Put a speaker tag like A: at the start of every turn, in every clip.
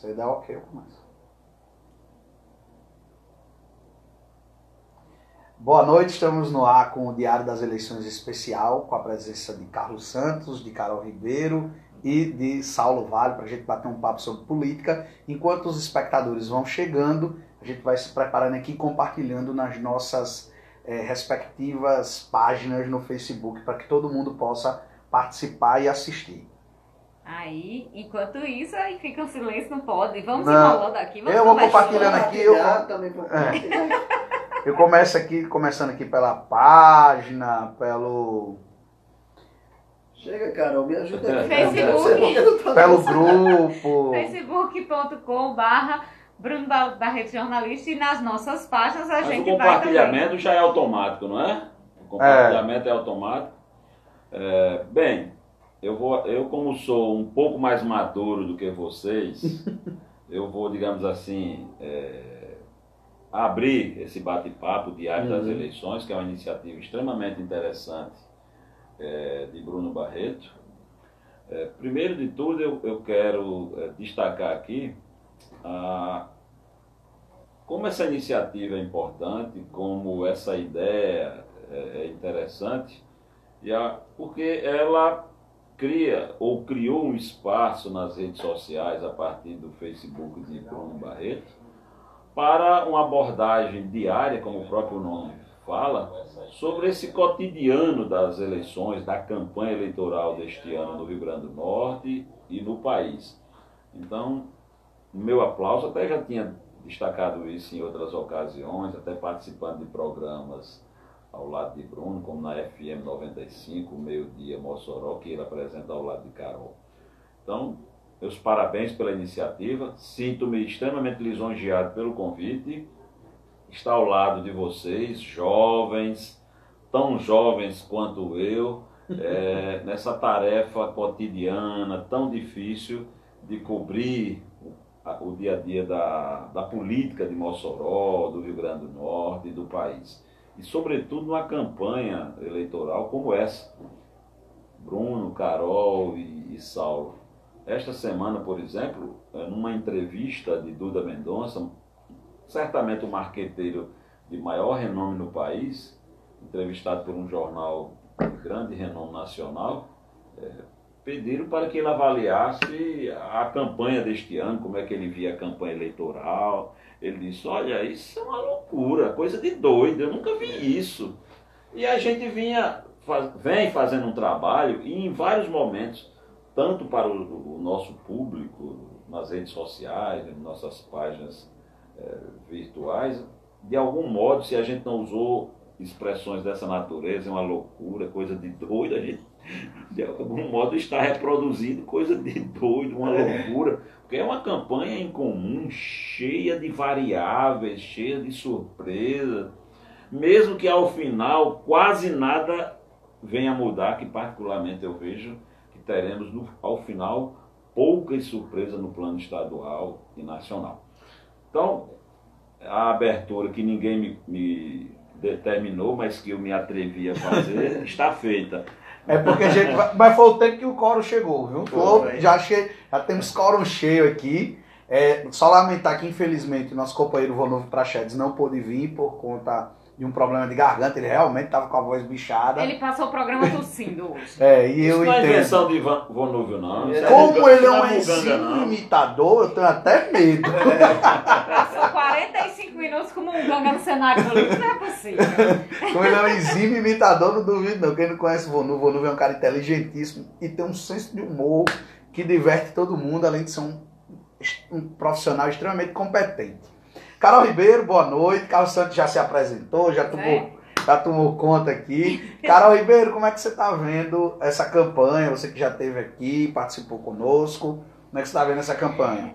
A: Você dá ok, eu começo. Boa noite, estamos no ar com o Diário das Eleições Especial, com a presença de Carlos Santos, de Carol Ribeiro e de Saulo Vale, para a gente bater um papo sobre política. Enquanto os espectadores vão chegando, a gente vai se preparando aqui, compartilhando nas nossas respectivas páginas no Facebook, para que todo mundo possa participar e assistir.
B: Aí, enquanto isso, aí fica o silêncio, não pode. Vamos enrolando aqui.
A: Eu vou compartilhando aqui. Eu começando aqui pela página, pelo...
C: Chega, Carol, me ajuda aqui.
B: Facebook.
A: Pelo grupo.
B: facebook.com/Bruno Barreto Jornalista, e nas nossas páginas a gente vai...
D: O compartilhamento já é automático, não é? O compartilhamento é automático. Bem, eu como sou um pouco mais maduro do que vocês, eu vou, digamos assim, abrir esse bate-papo Diário das Eleições, que é uma iniciativa extremamente interessante de Bruno Barreto. Primeiro de tudo, eu quero destacar aqui como essa iniciativa é importante, como essa ideia é interessante, porque ela criou um espaço nas redes sociais a partir do Facebook de Bruno Barreto para uma abordagem diária, como o próprio nome fala, sobre esse cotidiano das eleições, da campanha eleitoral deste ano no Rio Grande do Norte e no país. Então, meu aplauso, até já tinha destacado isso em outras ocasiões, até participando de programas ao lado de Bruno, como na FM 95, Meio-Dia Mossoró, que ele apresenta ao lado de Carol. Então, meus parabéns pela iniciativa, sinto-me extremamente lisonjeado pelo convite, estar ao lado de vocês, jovens, tão jovens quanto eu, nessa tarefa cotidiana tão difícil de cobrir o dia a dia da política de Mossoró, do Rio Grande do Norte e do país. E, sobretudo, numa campanha eleitoral como essa. Bruno, Carol e Saulo. Esta semana, por exemplo, numa entrevista de Duda Mendonça, certamente o marqueteiro de maior renome no país, entrevistado por um jornal de grande renome nacional, pediram para que ele avaliasse a campanha deste ano, como é que ele via a campanha eleitoral. Ele disse, olha, isso é uma loucura, coisa de doido, eu nunca vi isso. E a gente vem fazendo um trabalho, e em vários momentos, tanto para o nosso público, nas redes sociais, em nossas páginas virtuais, de algum modo, se a gente não usou expressões dessa natureza, é uma loucura, coisa de doido, a gente de algum modo está reproduzindo coisa de doido, uma loucura, porque é uma campanha incomum, cheia de variáveis, cheia de surpresas, mesmo que ao final quase nada venha a mudar, que particularmente eu vejo que teremos ao final poucas surpresas no plano estadual e nacional. Então, a abertura que ninguém me determinou, mas que eu me atrevi a fazer, está feita.
A: Porque a gente mas foi o tempo que o coro chegou, viu? Já temos coro cheio aqui. Só lamentar que, infelizmente, nosso companheiro Vonovo Prachedes não pôde vir por conta de um problema de garganta. Ele realmente estava com a voz bichada.
B: Ele passou o programa tossindo hoje.
A: E eu
D: isso não é
A: entendo.
D: invenção de Vonovo, não.
A: Como ele é um exímio imitador, eu tenho até medo.
B: Passou 45 minutos como um ganga no cenário político, não é possível.
A: Como ele é um exímio imitador, não duvido não. Quem não conhece o Vonovo é um cara inteligentíssimo e tem um senso de humor que diverte todo mundo, além de ser um profissional extremamente competente. Carol Ribeiro, boa noite. Carlos Santos já se apresentou, já tomou conta aqui. Carol Ribeiro, como é que você está vendo essa campanha? Você que já esteve aqui, participou conosco. Como é que você está vendo essa campanha?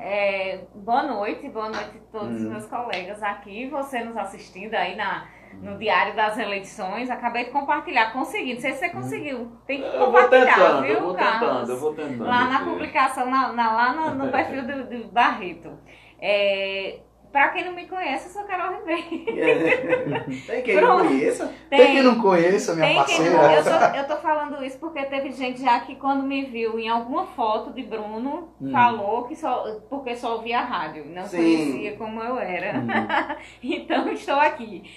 B: Boa noite a todos os meus colegas aqui. Você nos assistindo aí no Diário das Eleições. Acabei de compartilhar, consegui. Não sei se você conseguiu. Tem que compartilhar, viu, Carlos?
D: Eu vou tentando.
B: Lá na publicação, lá no perfil do Barreto. Pra quem não me conhece, eu sou Carol Ribeiro.
C: Tem quem não conheça?
A: Tem quem não conheça, minha parceira.
B: Eu tô falando isso porque teve gente já que quando me viu em alguma foto de Bruno, falou que porque só ouvia a rádio, não conhecia como eu era. Então estou aqui.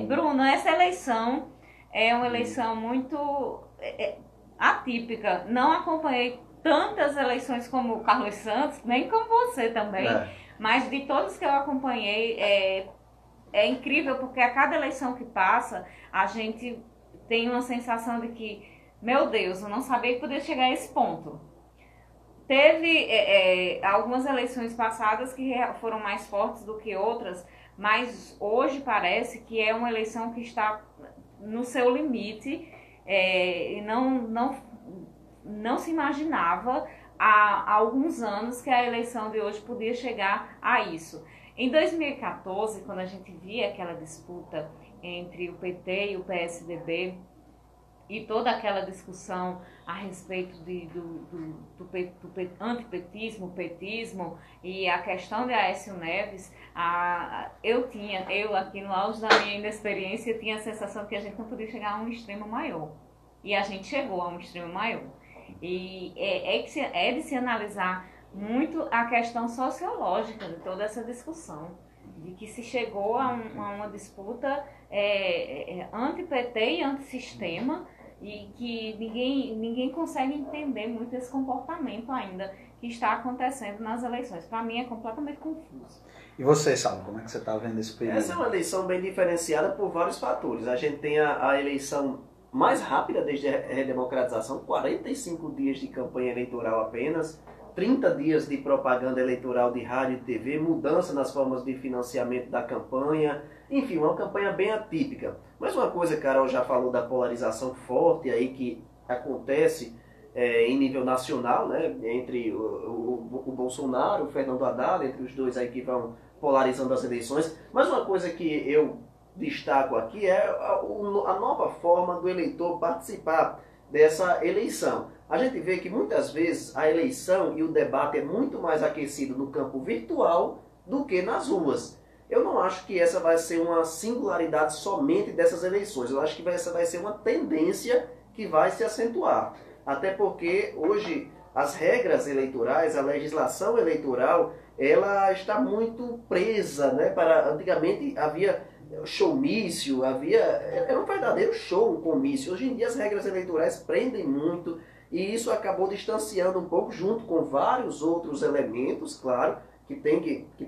B: Bruno, essa eleição é uma eleição muito atípica. Não acompanhei tantas eleições como o Carlos Santos, nem como você também. Mas de todos que eu acompanhei, é incrível, porque a cada eleição que passa, a gente tem uma sensação de que, meu Deus, eu não sabia que podia chegar a esse ponto. Teve algumas eleições passadas que foram mais fortes do que outras, mas hoje parece que é uma eleição que está no seu limite, e não se imaginava há alguns anos que a eleição de hoje podia chegar a isso. Em 2014, quando a gente via aquela disputa entre o PT e o PSDB e toda aquela discussão a respeito do antipetismo, petismo e a questão de Aécio Neves, eu aqui no auge da minha inexperiência tinha a sensação que a gente não podia chegar a um extremo maior. E a gente chegou a um extremo maior. E é de se analisar muito a questão sociológica de toda essa discussão, de que se chegou a uma disputa anti-PT e anti-sistema, e que ninguém consegue entender muito esse comportamento ainda que está acontecendo nas eleições. Para mim é completamente confuso.
A: E você, Saulo, como é que você está vendo esse período?
C: Essa é uma eleição bem diferenciada por vários fatores. A gente tem a eleição mais rápida desde a redemocratização, 45 dias de campanha eleitoral apenas, 30 dias de propaganda eleitoral de rádio e TV, mudança nas formas de financiamento da campanha, enfim, uma campanha bem atípica. Mas uma coisa, Carol já falou da polarização forte aí que acontece em nível nacional, né, entre o Bolsonaro, o Fernando Haddad, entre os dois aí que vão polarizando as eleições. Mas uma coisa que eu destaco aqui é a nova forma do eleitor participar dessa eleição. A gente vê que muitas vezes a eleição e o debate é muito mais aquecido no campo virtual do que nas ruas. Eu não acho que essa vai ser uma singularidade somente dessas eleições. Eu acho que essa vai ser uma tendência que vai se acentuar. Até porque hoje as regras eleitorais, a legislação eleitoral, ela está muito presa, né? Antigamente havia showmício, era um verdadeiro show, um comício. Hoje em dia as regras eleitorais prendem muito e isso acabou distanciando um pouco, junto com vários outros elementos, claro, que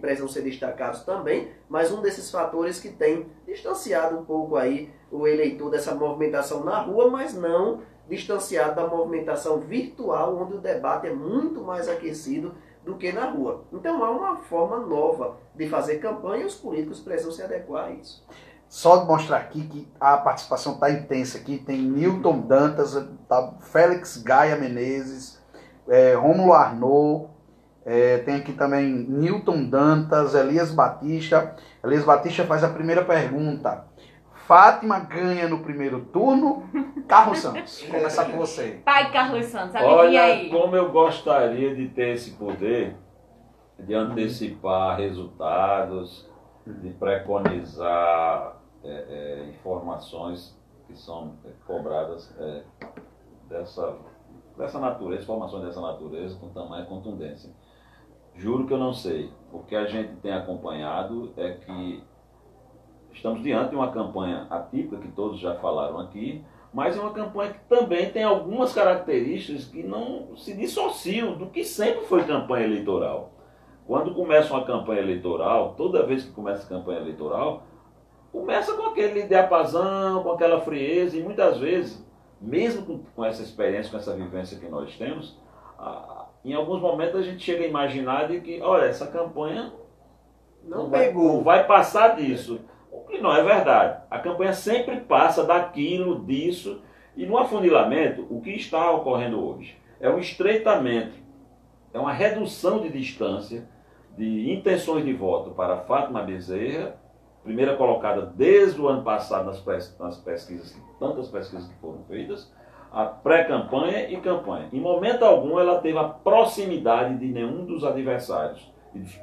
C: precisam ser destacados também, mas um desses fatores que tem distanciado um pouco aí o eleitor dessa movimentação na rua, mas não distanciado da movimentação virtual, onde o debate é muito mais aquecido do que na rua. Então há uma forma nova de fazer campanha e os políticos precisam se adequar a isso.
A: Só de mostrar aqui que a participação está intensa aqui, tem Newton Dantas, tá Félix Gaia Menezes, Rômulo Arnaud, tem aqui também Newton Dantas, Elias Batista. Elias Batista faz a primeira pergunta. Fátima ganha no primeiro turno? Carlos Santos, vou começar com você.
B: Pai Carlos Santos,
D: olha
B: aí.
D: Como eu gostaria de ter esse poder de antecipar resultados, de preconizar informações que são cobradas dessa natureza, informações dessa natureza com tamanha contundência. Juro que eu não sei. O que a gente tem acompanhado é que estamos diante de uma campanha atípica, que todos já falaram aqui, mas é uma campanha que também tem algumas características que não se dissociam do que sempre foi campanha eleitoral. Quando começa uma campanha eleitoral, toda vez que começa a campanha eleitoral, começa com aquele diapasão, com aquela frieza, e muitas vezes, mesmo com essa experiência, com essa vivência que nós temos, em alguns momentos a gente chega a imaginar de que, olha, essa campanha não vai passar disso. O que não é verdade. A campanha sempre passa daquilo, disso, e no afunilamento, o que está ocorrendo hoje é um estreitamento, é uma redução de distância de intenções de voto para Fátima Bezerra, primeira colocada desde o ano passado nas pesquisas, tantas pesquisas que foram feitas, a pré-campanha e campanha. Em momento algum ela teve a proximidade de nenhum dos adversários,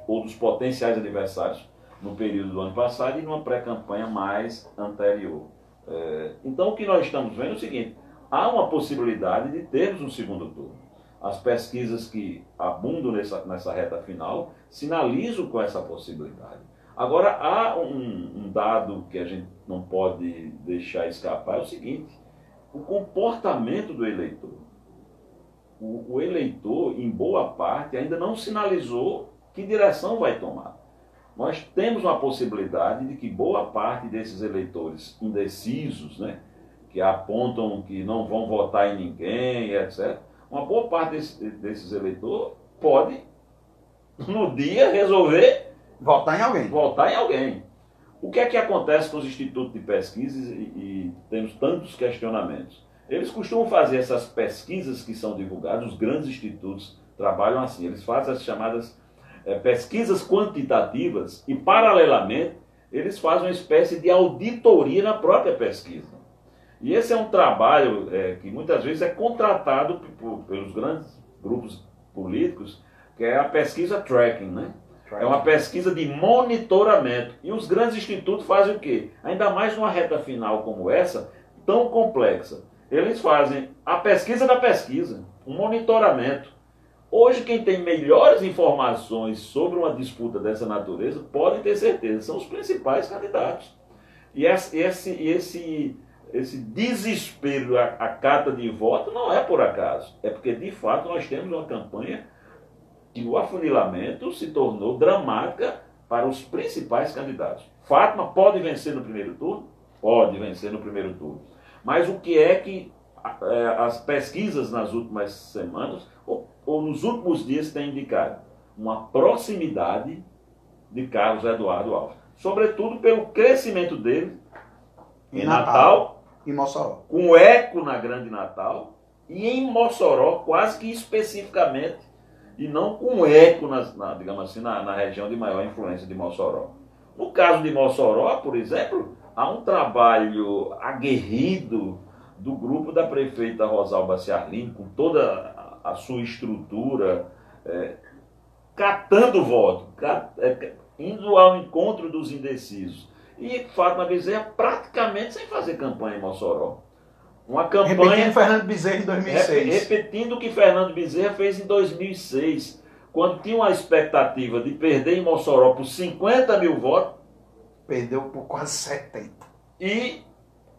D: ou dos potenciais adversários, no período do ano passado e numa pré-campanha mais anterior. Então o que nós estamos vendo é o seguinte, há uma possibilidade de termos um segundo turno. As pesquisas que abundam nessa reta final sinalizam com essa possibilidade. Agora, há um dado que a gente não pode deixar escapar, é o seguinte, o comportamento do eleitor. O eleitor, em boa parte, ainda não sinalizou que direção vai tomar. Nós temos uma possibilidade de que boa parte desses eleitores indecisos, né, que apontam que não vão votar em ninguém, etc., uma boa parte desses eleitores pode, no dia, resolver
A: votar em alguém.
D: O que é que acontece com os institutos de pesquisa e temos tantos questionamentos? Eles costumam fazer essas pesquisas que são divulgadas, os grandes institutos trabalham assim, eles fazem as chamadas pesquisas quantitativas e, paralelamente, eles fazem uma espécie de auditoria na própria pesquisa. E esse é um trabalho que muitas vezes é contratado pelos grandes grupos políticos, que é a pesquisa tracking, né? É uma pesquisa de monitoramento. E os grandes institutos fazem o quê? Ainda mais numa reta final como essa, tão complexa. Eles fazem a pesquisa da pesquisa, um monitoramento. Hoje, quem tem melhores informações sobre uma disputa dessa natureza, podem ter certeza, são os principais candidatos. E esse desespero, a carta de voto, não é por acaso. É porque, de fato, nós temos uma campanha que o afunilamento se tornou dramática para os principais candidatos. Fátima pode vencer no primeiro turno? Pode vencer no primeiro turno. Mas o que é que as pesquisas nas últimas semanas ou nos últimos dias têm indicado? Uma proximidade de Carlos Eduardo Alves. Sobretudo pelo crescimento dele em Natal
A: e Mossoró.
D: Com eco na Grande Natal e em Mossoró, quase que especificamente, e não com eco, digamos assim, na região de maior influência de Mossoró. No caso de Mossoró, por exemplo, há um trabalho aguerrido do grupo da prefeita Rosalba Ciarline, com toda a sua estrutura, catando voto, indo ao encontro dos indecisos. E Fátima Bezerra praticamente sem fazer campanha em Mossoró. Uma campanha...
A: Repetindo Fernando Bezerra em 2006.
D: Repetindo o que Fernando Bezerra fez em 2006, quando tinha uma expectativa de perder em Mossoró por 50 mil votos.
A: Perdeu por quase 70.
D: E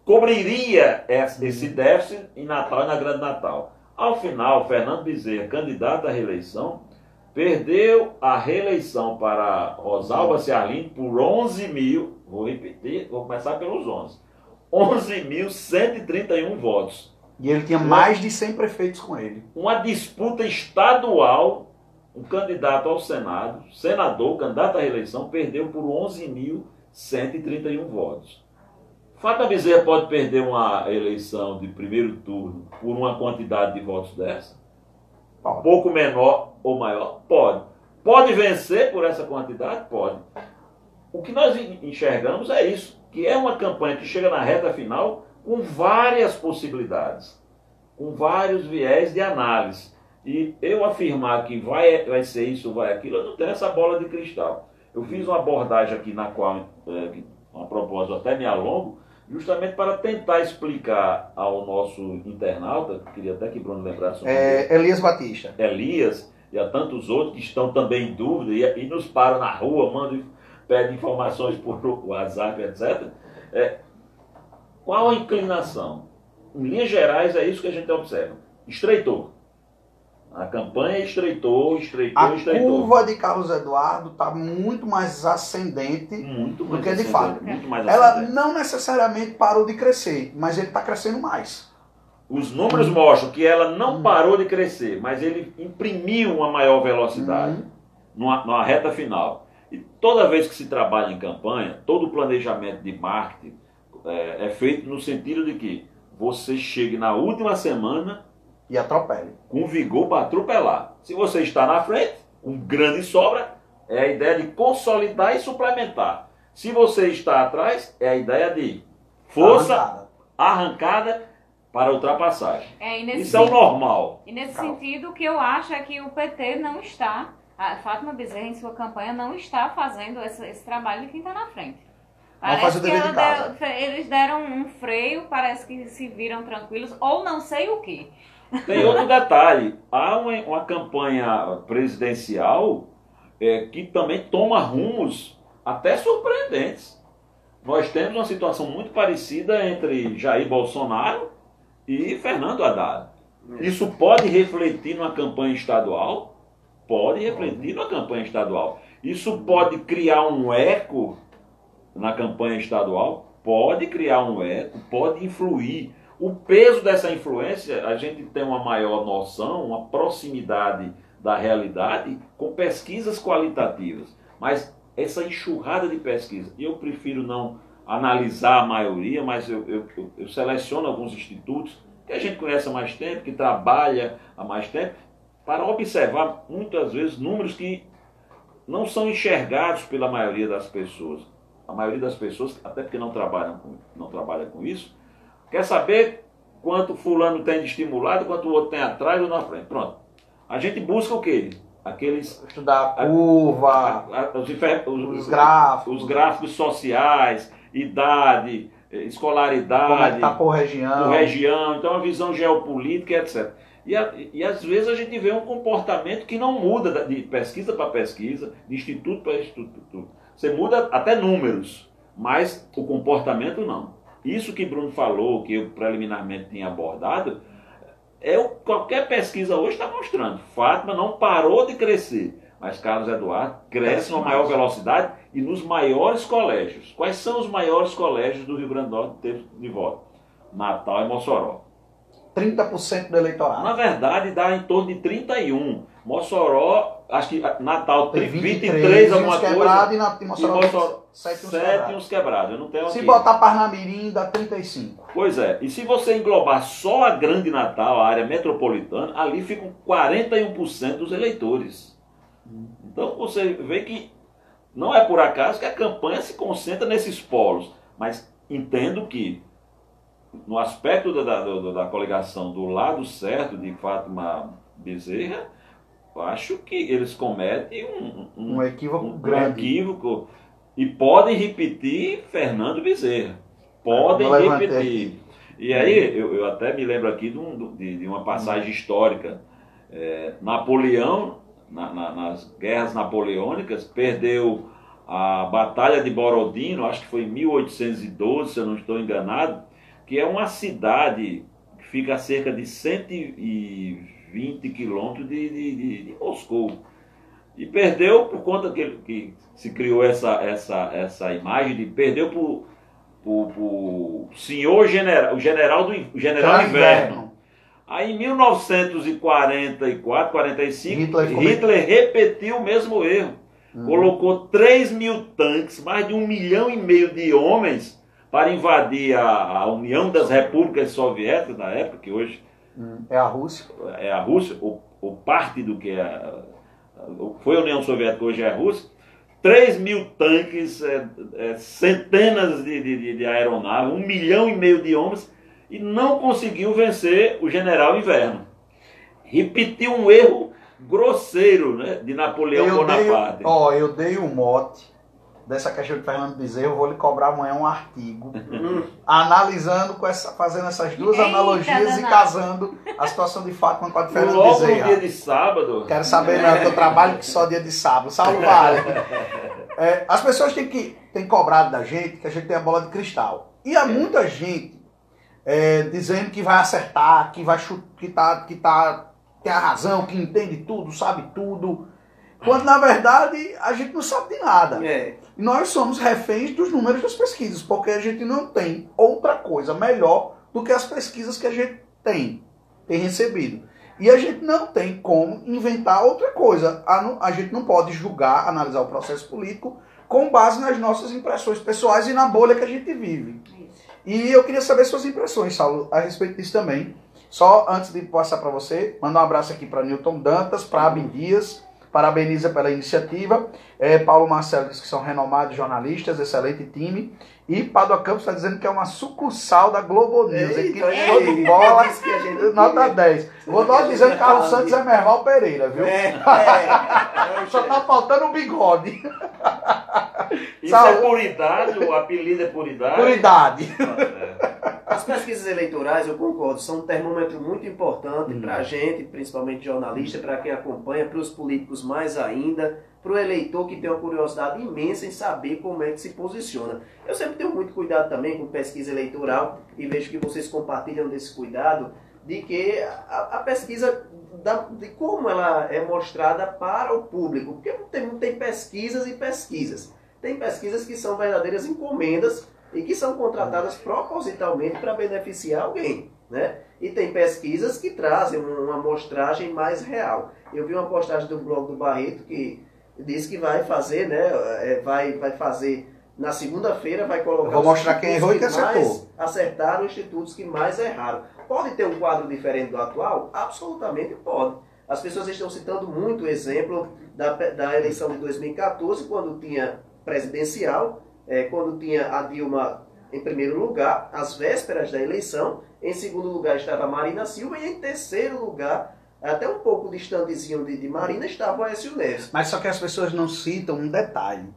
D: cobriria esse déficit em Natal e na Grande Natal. Ao final, Fernando Bezerra, candidato à reeleição, perdeu a reeleição para Rosalba Ciarline por 11 mil, vou repetir, vou começar pelos 11.131 votos.
A: E ele tinha mais de 100 prefeitos com ele.
D: Uma disputa estadual, um candidato ao Senado, senador, candidato à reeleição, perdeu por 11.131 votos. Fátima Bezerra pode perder uma eleição de primeiro turno por uma quantidade de votos dessa?
A: Pode.
D: Pouco menor ou maior? Pode. Pode vencer por essa quantidade? Pode. O que nós enxergamos é isso, que é uma campanha que chega na reta final com várias possibilidades, com vários viés de análise. E eu afirmar que vai ser isso, vai aquilo, eu não tenho essa bola de cristal. Eu fiz uma abordagem aqui na qual, a propósito, até me alongo, justamente para tentar explicar ao nosso internauta, queria até que Bruno lembrasse.
A: Elias Batista.
D: Elias e a tantos outros que estão também em dúvida e nos param na rua, pedem informações por WhatsApp, etc. Qual a inclinação? Em linhas gerais, é isso que a gente observa. Estreitou. A campanha estreitou.
A: A curva de Carlos Eduardo está muito mais ascendente do que de fato. Ela não necessariamente parou de crescer, mas ele está crescendo mais.
D: Os números mostram que ela não parou de crescer, mas ele imprimiu uma maior velocidade numa reta final. E toda vez que se trabalha em campanha, todo o planejamento de marketing é feito no sentido de que você chegue na última semana
A: e atropele.
D: Com vigor para atropelar. Se você está na frente, com grande sobra, é a ideia de consolidar e suplementar. Se você está atrás, é a ideia de força arrancada para ultrapassagem. Isso é o normal.
B: E nesse sentido, o que eu acho é que o PT não está A Fátima Bezerra, em sua campanha, não está fazendo esse trabalho de quem está na frente.
A: Não faz o dever de casa.
B: Eles deram um freio, parece que se viram tranquilos, ou não sei o quê.
D: Tem outro detalhe, há uma campanha presidencial que também toma rumos até surpreendentes. Nós temos uma situação muito parecida entre Jair Bolsonaro e Fernando Haddad. Isso pode refletir numa campanha estadual? Pode refletir numa campanha estadual. Isso pode criar um eco na campanha estadual? Pode criar um eco, pode influir. O peso dessa influência, a gente tem uma maior noção, uma proximidade da realidade com pesquisas qualitativas. Mas essa enxurrada de pesquisa, eu prefiro não analisar a maioria, mas eu seleciono alguns institutos que a gente conhece há mais tempo, que trabalha há mais tempo, para observar muitas vezes números que não são enxergados pela maioria das pessoas. A maioria das pessoas, até porque não trabalha com isso, quer saber quanto fulano tem de estimulado, quanto o outro tem atrás ou na frente. Pronto. A gente busca o quê?
A: Estudar a curva,
D: os gráficos sociais, idade, escolaridade,
A: como é que está por região,
D: então a visão geopolítica, etc. E às vezes a gente vê um comportamento que não muda de pesquisa para pesquisa, de instituto para instituto. Você muda até números, mas o comportamento não. Isso que Bruno falou, que eu preliminarmente tinha abordado, qualquer pesquisa hoje está mostrando. Fátima não parou de crescer, mas Carlos Eduardo cresce numa maior velocidade e nos maiores colégios. Quais são os maiores colégios do Rio Grande do Norte de voto? Natal e Mossoró.
A: 30% do eleitorado.
D: Na verdade, dá em torno de 31%. Mossoró, acho que Natal tem 23 alguma coisa.
A: E Mossoró 7
D: e uns quebrados. Eu não tenho
A: se botar Parnamirim, dá 35.
D: Pois é. E se você englobar só a Grande Natal, a área metropolitana, ali ficam 41% dos eleitores. Então você vê que não é por acaso que a campanha se concentra nesses polos. Mas entendo que no aspecto da coligação do lado certo de Fátima Bezerra, eu acho que eles cometem
A: um equívoco grande.
D: E podem repetir Fernando Bezerra. Podem repetir. E aí, eu até me lembro aqui de uma passagem histórica. Napoleão, nas guerras napoleônicas, perdeu a Batalha de Borodino, acho que foi em 1812, se eu não estou enganado, que é uma cidade que fica a cerca de 120 quilômetros de Moscou. E perdeu por conta que se criou essa imagem de perdeu por senhor general, o general Inverno. Aí em 1944, 45, Hitler repetiu o mesmo erro. Colocou 3.000 tanques, mais de 1,5 milhão de homens para invadir a União das Repúblicas Soviéticas, na época, que hoje
A: é a Rússia.
D: É a Rússia, ou parte do que foi a União Soviética, hoje é a Rússia. 3.000 tanques, centenas de aeronaves, 1,5 milhão de homens, e não conseguiu vencer o general Inverno. Repetiu um erro grosseiro, né, de Napoleão Bonaparte.
A: Eu dei um mote dessa questão de Fernando Bezerra, eu vou lhe cobrar amanhã um artigo analisando, fazendo essas duas analogias e casando a situação de Fátima com a de Fernando Bezerra.
D: Logo no dia de sábado.
A: Quero saber, não, eu trabalho que só dia de sábado. Saulo Vale. As pessoas têm cobrado da gente que a gente tem a bola de cristal. E há muita gente dizendo que vai acertar, que vai chutar, tem a razão, que entende tudo, sabe tudo. Quando, na verdade, a gente não sabe de nada. E nós somos reféns dos números das pesquisas, porque a gente não tem outra coisa melhor do que as pesquisas que a gente tem recebido. E a gente não tem como inventar outra coisa. A gente não pode julgar, analisar o processo político com base nas nossas impressões pessoais e na bolha que a gente vive. E eu queria saber suas impressões, Saulo, a respeito disso também. Só antes de passar para você, mandar um abraço aqui para Newton Dantas, para Abin Dias, parabeniza pela iniciativa. Paulo Marcelo diz que são renomados jornalistas, excelente time. E Padua Campos está dizendo que é uma sucursal da Globo News.
C: Eita,
A: Que show de bola,
C: que a gente
A: nota 10. Vou nós dizendo que Carlos Santos é Merval Pereira, viu? Só tá faltando um bigode.
D: Isso é puridade, o apelido é puridade?
A: Puridade.
C: As pesquisas eleitorais, eu concordo, são um termômetro muito importante para a gente, principalmente jornalista, para quem acompanha, para os políticos mais ainda, para o eleitor que tem uma curiosidade imensa em saber como é que se posiciona. Eu sempre tenho muito cuidado também com pesquisa eleitoral e vejo que vocês compartilham desse cuidado, de que a pesquisa, de como ela é mostrada para o público, porque tem pesquisas e pesquisas. Tem pesquisas que são verdadeiras encomendas e que são contratadas propositalmente para beneficiar alguém, né? E tem pesquisas que trazem uma amostragem mais real. Eu vi uma postagem do blog do Barreto que diz que vai fazer, né? Vai fazer na segunda-feira, vai colocar.
A: Eu vou mostrar quem errou e quem acertou.
C: Acertaram os institutos que mais erraram. Pode ter um quadro diferente do atual? Absolutamente pode. As pessoas estão citando muito o exemplo da eleição de 2014, quando tinha presidencial, quando tinha a Dilma em primeiro lugar, às vésperas da eleição. Em segundo lugar estava a Marina Silva e em terceiro lugar, até um pouco distantezinho de Marina, estava o Aécio Neves.
A: Mas só que as pessoas não citam um detalhe.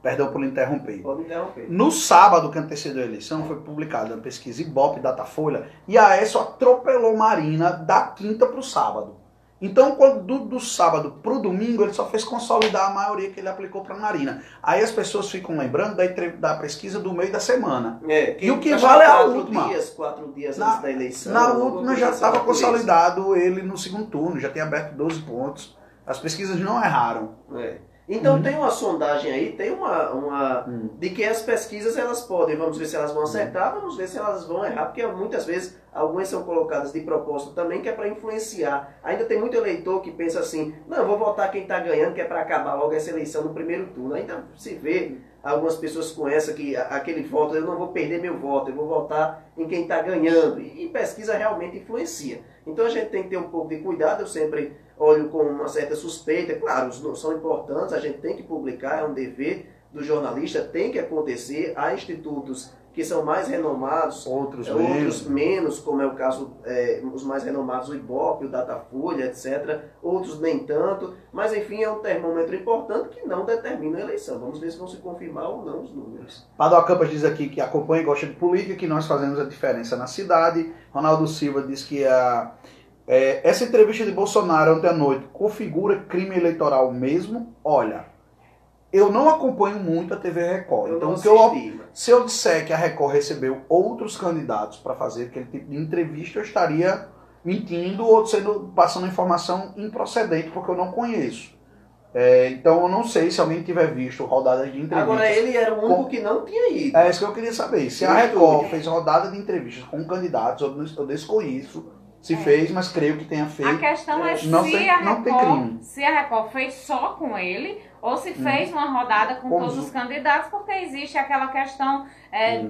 A: Perdão por interromper.
C: Pode interromper.
A: No sábado que antecedeu a eleição, foi publicada uma pesquisa Ibope, Datafolha, e a Aécio atropelou Marina da quinta para o sábado. Então, do sábado para o domingo, ele só fez consolidar a maioria que ele aplicou para Marina. Aí as pessoas ficam lembrando da pesquisa do meio da semana. E o que vale é a última.
C: 4 dias antes da eleição.
A: Na última já estava consolidado ele no segundo turno, já tinha aberto 12 pontos. As pesquisas não erraram.
C: Então tem uma sondagem aí, tem de que as pesquisas elas podem, vamos ver se elas vão acertar, vamos ver se elas vão errar, porque muitas vezes algumas são colocadas de propósito também, que é para influenciar. Ainda tem muito eleitor que pensa assim, não, vou votar quem está ganhando, que é para acabar logo essa eleição no primeiro turno. Ainda se vê algumas pessoas com aquele voto, eu não vou perder meu voto, eu vou votar em quem está ganhando. E pesquisa realmente influencia. Então a gente tem que ter um pouco de cuidado, eu sempre olho com uma certa suspeita. Claro, são importantes, a gente tem que publicar, é um dever do jornalista, tem que acontecer. Há institutos que são mais renomados, outros menos, como é o caso, os mais renomados, o Ibope, o Datafolha, etc. Outros nem tanto, mas enfim, é um termômetro importante que não determina a eleição. Vamos ver se vão se confirmar ou não os números.
A: Padua Campos diz aqui que acompanha e gosta de política, que nós fazemos a diferença na cidade. Ronaldo Silva diz que essa entrevista de Bolsonaro ontem à noite configura crime eleitoral mesmo? Olha, eu não acompanho muito a TV Record. Então, se eu disser que a Record recebeu outros candidatos para fazer aquele tipo de entrevista, eu estaria mentindo ou passando informação improcedente, porque eu não conheço. Então, eu não sei se alguém tiver visto rodadas de entrevistas.
C: Agora, ele era o único que não tinha ido.
A: É isso que eu queria saber. Se a Record fez rodada de entrevistas com candidatos, eu desconheço. Se fez, mas creio que tenha feito.
B: A questão é se a Record fez só com ele ou se fez uma rodada com todos os candidatos, porque existe aquela questão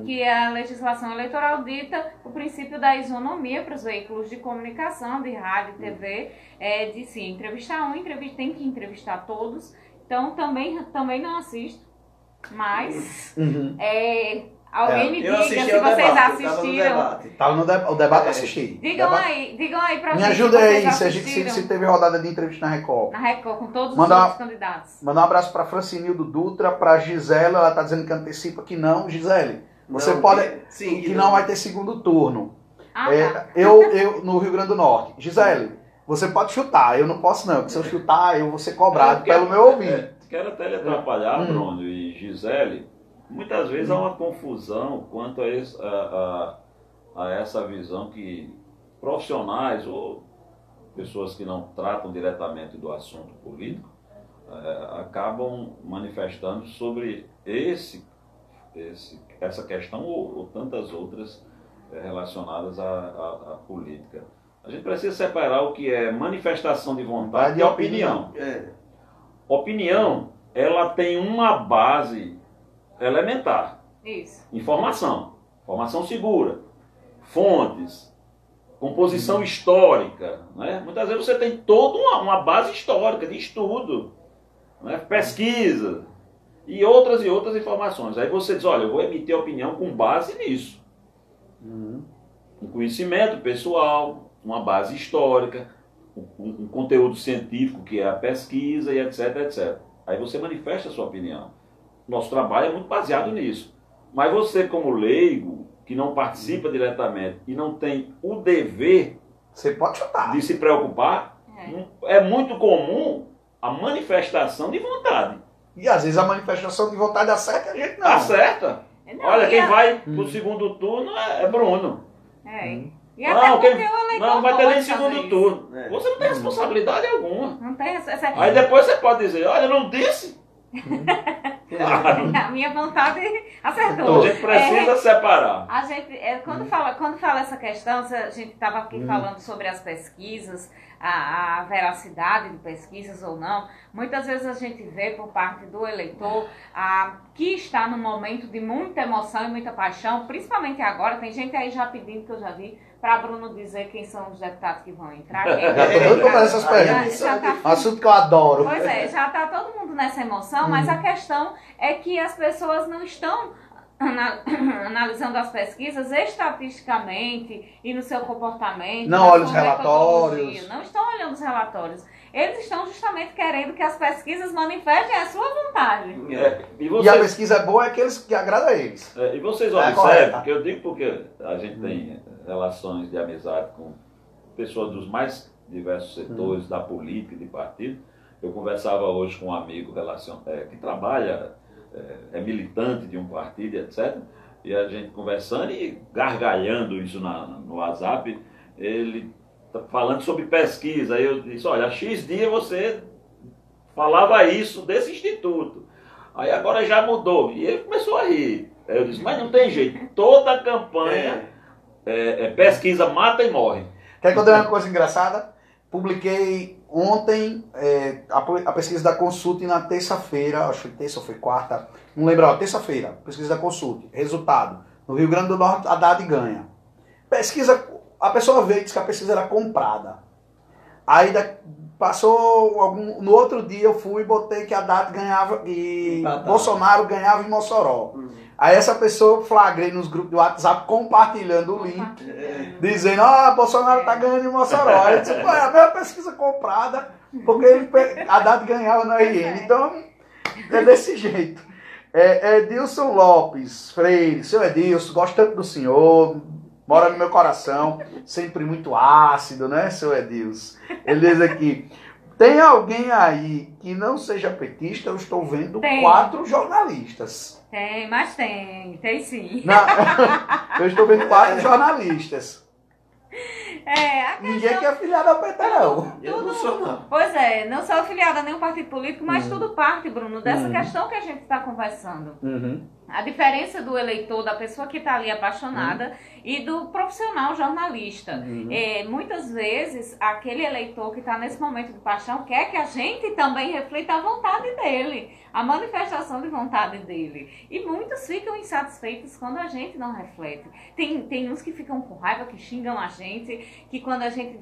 B: que a legislação eleitoral dita o princípio da isonomia para os veículos de comunicação, de rádio e TV, de se entrevistar tem que entrevistar todos. Então também não assisto, mas alguém me diga se vocês assistiram.
A: O debate assisti.
B: Digam aí pra
A: me
B: gente.
A: Me ajuda aí se teve rodada de entrevista na Record.
B: Na Record, com todos os outros candidatos.
A: Manda um abraço pra Francinildo Dutra, pra Gisele, ela tá dizendo que antecipa que não. Gisele, você pode. Sim, que não vai ter segundo turno. Eu no Rio Grande do Norte. Gisele, você pode chutar, eu não posso não, porque se eu chutar, eu vou ser cobrado pelo meu ouvido.
D: Quero até lhe atrapalhar, Bruno e Gisele. Muitas vezes há uma confusão quanto a essa visão que profissionais ou pessoas que não tratam diretamente do assunto político acabam manifestando sobre essa questão ou tantas outras relacionadas à política. A gente precisa separar o que é manifestação de vontade e opinião. Opinião, ela tem uma base elementar.
B: Isso.
D: Informação segura, fontes, composição histórica, né? Muitas vezes você tem toda uma base histórica de estudo, né? Pesquisa. e outras informações. Aí você diz, olha, eu vou emitir a opinião com base nisso. Um conhecimento pessoal, uma base histórica, um conteúdo científico que é a pesquisa e etc, etc. Aí você manifesta a sua opinião. Nosso trabalho é muito baseado nisso. Mas você, como leigo, que não participa diretamente e não tem o dever
A: você pode chutar.
D: De se preocupar, é muito comum a manifestação de vontade.
A: E às vezes a manifestação de vontade acerta e a gente não.
D: Acerta. Olha, quem vai pro segundo turno é Bruno.
B: E até
D: não,
B: porque o eleitor
D: não vai ter nem
B: fazer
D: segundo
B: isso.
D: turno. Você não tem responsabilidade alguma.
B: Não tem essa...
D: Aí depois você pode dizer, olha, não disse.
B: A minha vontade acertou.
D: A gente precisa separar.
B: A gente, quando fala essa questão, a gente estava aqui falando sobre as pesquisas, a veracidade de pesquisas ou não. Muitas vezes a gente vê por parte do eleitor que está num momento de muita emoção e muita paixão, principalmente agora. Tem gente aí já pedindo, que eu já vi, para Bruno dizer quem são os deputados que vão entrar.
A: Já estou doido para essas perguntas. Assunto que eu adoro.
B: Pois é, já está todo mundo nessa emoção, mas a questão é que as pessoas não estão analisando as pesquisas estatisticamente e no seu comportamento.
A: Não olham os relatórios.
B: Não estão olhando os relatórios. Eles estão justamente querendo que as pesquisas manifestem a sua vontade.
A: E a pesquisa é boa é aqueles que agrada a eles.
D: E vocês observam, que eu digo porque a gente tem relações de amizade com pessoas dos mais diversos setores da política e de partido. Eu conversava hoje com um amigo que trabalha, é militante de um partido, etc. E a gente conversando e gargalhando isso no WhatsApp, ele falando sobre pesquisa. Aí eu disse, olha, há X dia você falava isso desse instituto. Aí agora já mudou. E ele começou a rir. Aí eu disse, mas não tem jeito. Toda campanha pesquisa mata e morre.
A: Quer que eu dê uma coisa engraçada? Publiquei ontem a pesquisa da Consult na terça-feira, acho que foi terça ou foi quarta, não lembro, terça-feira, pesquisa da Consult, resultado, no Rio Grande do Norte, Haddad ganha. Pesquisa, a pessoa veio e disse que a pesquisa era comprada. Aí passou, no outro dia eu fui e botei que Haddad ganhava e Bolsonaro ganhava em Mossoró. Aí essa pessoa eu flagrei nos grupos do WhatsApp compartilhando o link, dizendo, Bolsonaro tá ganhando em Mossoró. Aí eu disse, é a mesma pesquisa comprada, porque Haddad ganhava na RN. Então, é desse jeito. Edilson Lopes Freire, seu Edilson, gosto tanto do senhor, mora no meu coração, sempre muito ácido, né, seu Edilson? Ele diz aqui, tem alguém aí que não seja petista? Eu estou vendo 4 jornalistas.
B: Tem, mas tem sim.
A: Não, eu estou vendo 4 jornalistas. Ninguém que é afiliado ao PT, não.
C: Eu não sou, não.
B: Pois é, não sou afiliada a nenhum partido político, mas tudo parte, Bruno, dessa questão que a gente está conversando. A diferença do eleitor, da pessoa que está ali apaixonada e do profissional jornalista. Muitas vezes, aquele eleitor que está nesse momento de paixão quer que a gente também reflita a vontade dele, a manifestação de vontade dele. E muitos ficam insatisfeitos quando a gente não reflete. Tem uns que ficam com raiva, que xingam a gente, que quando a gente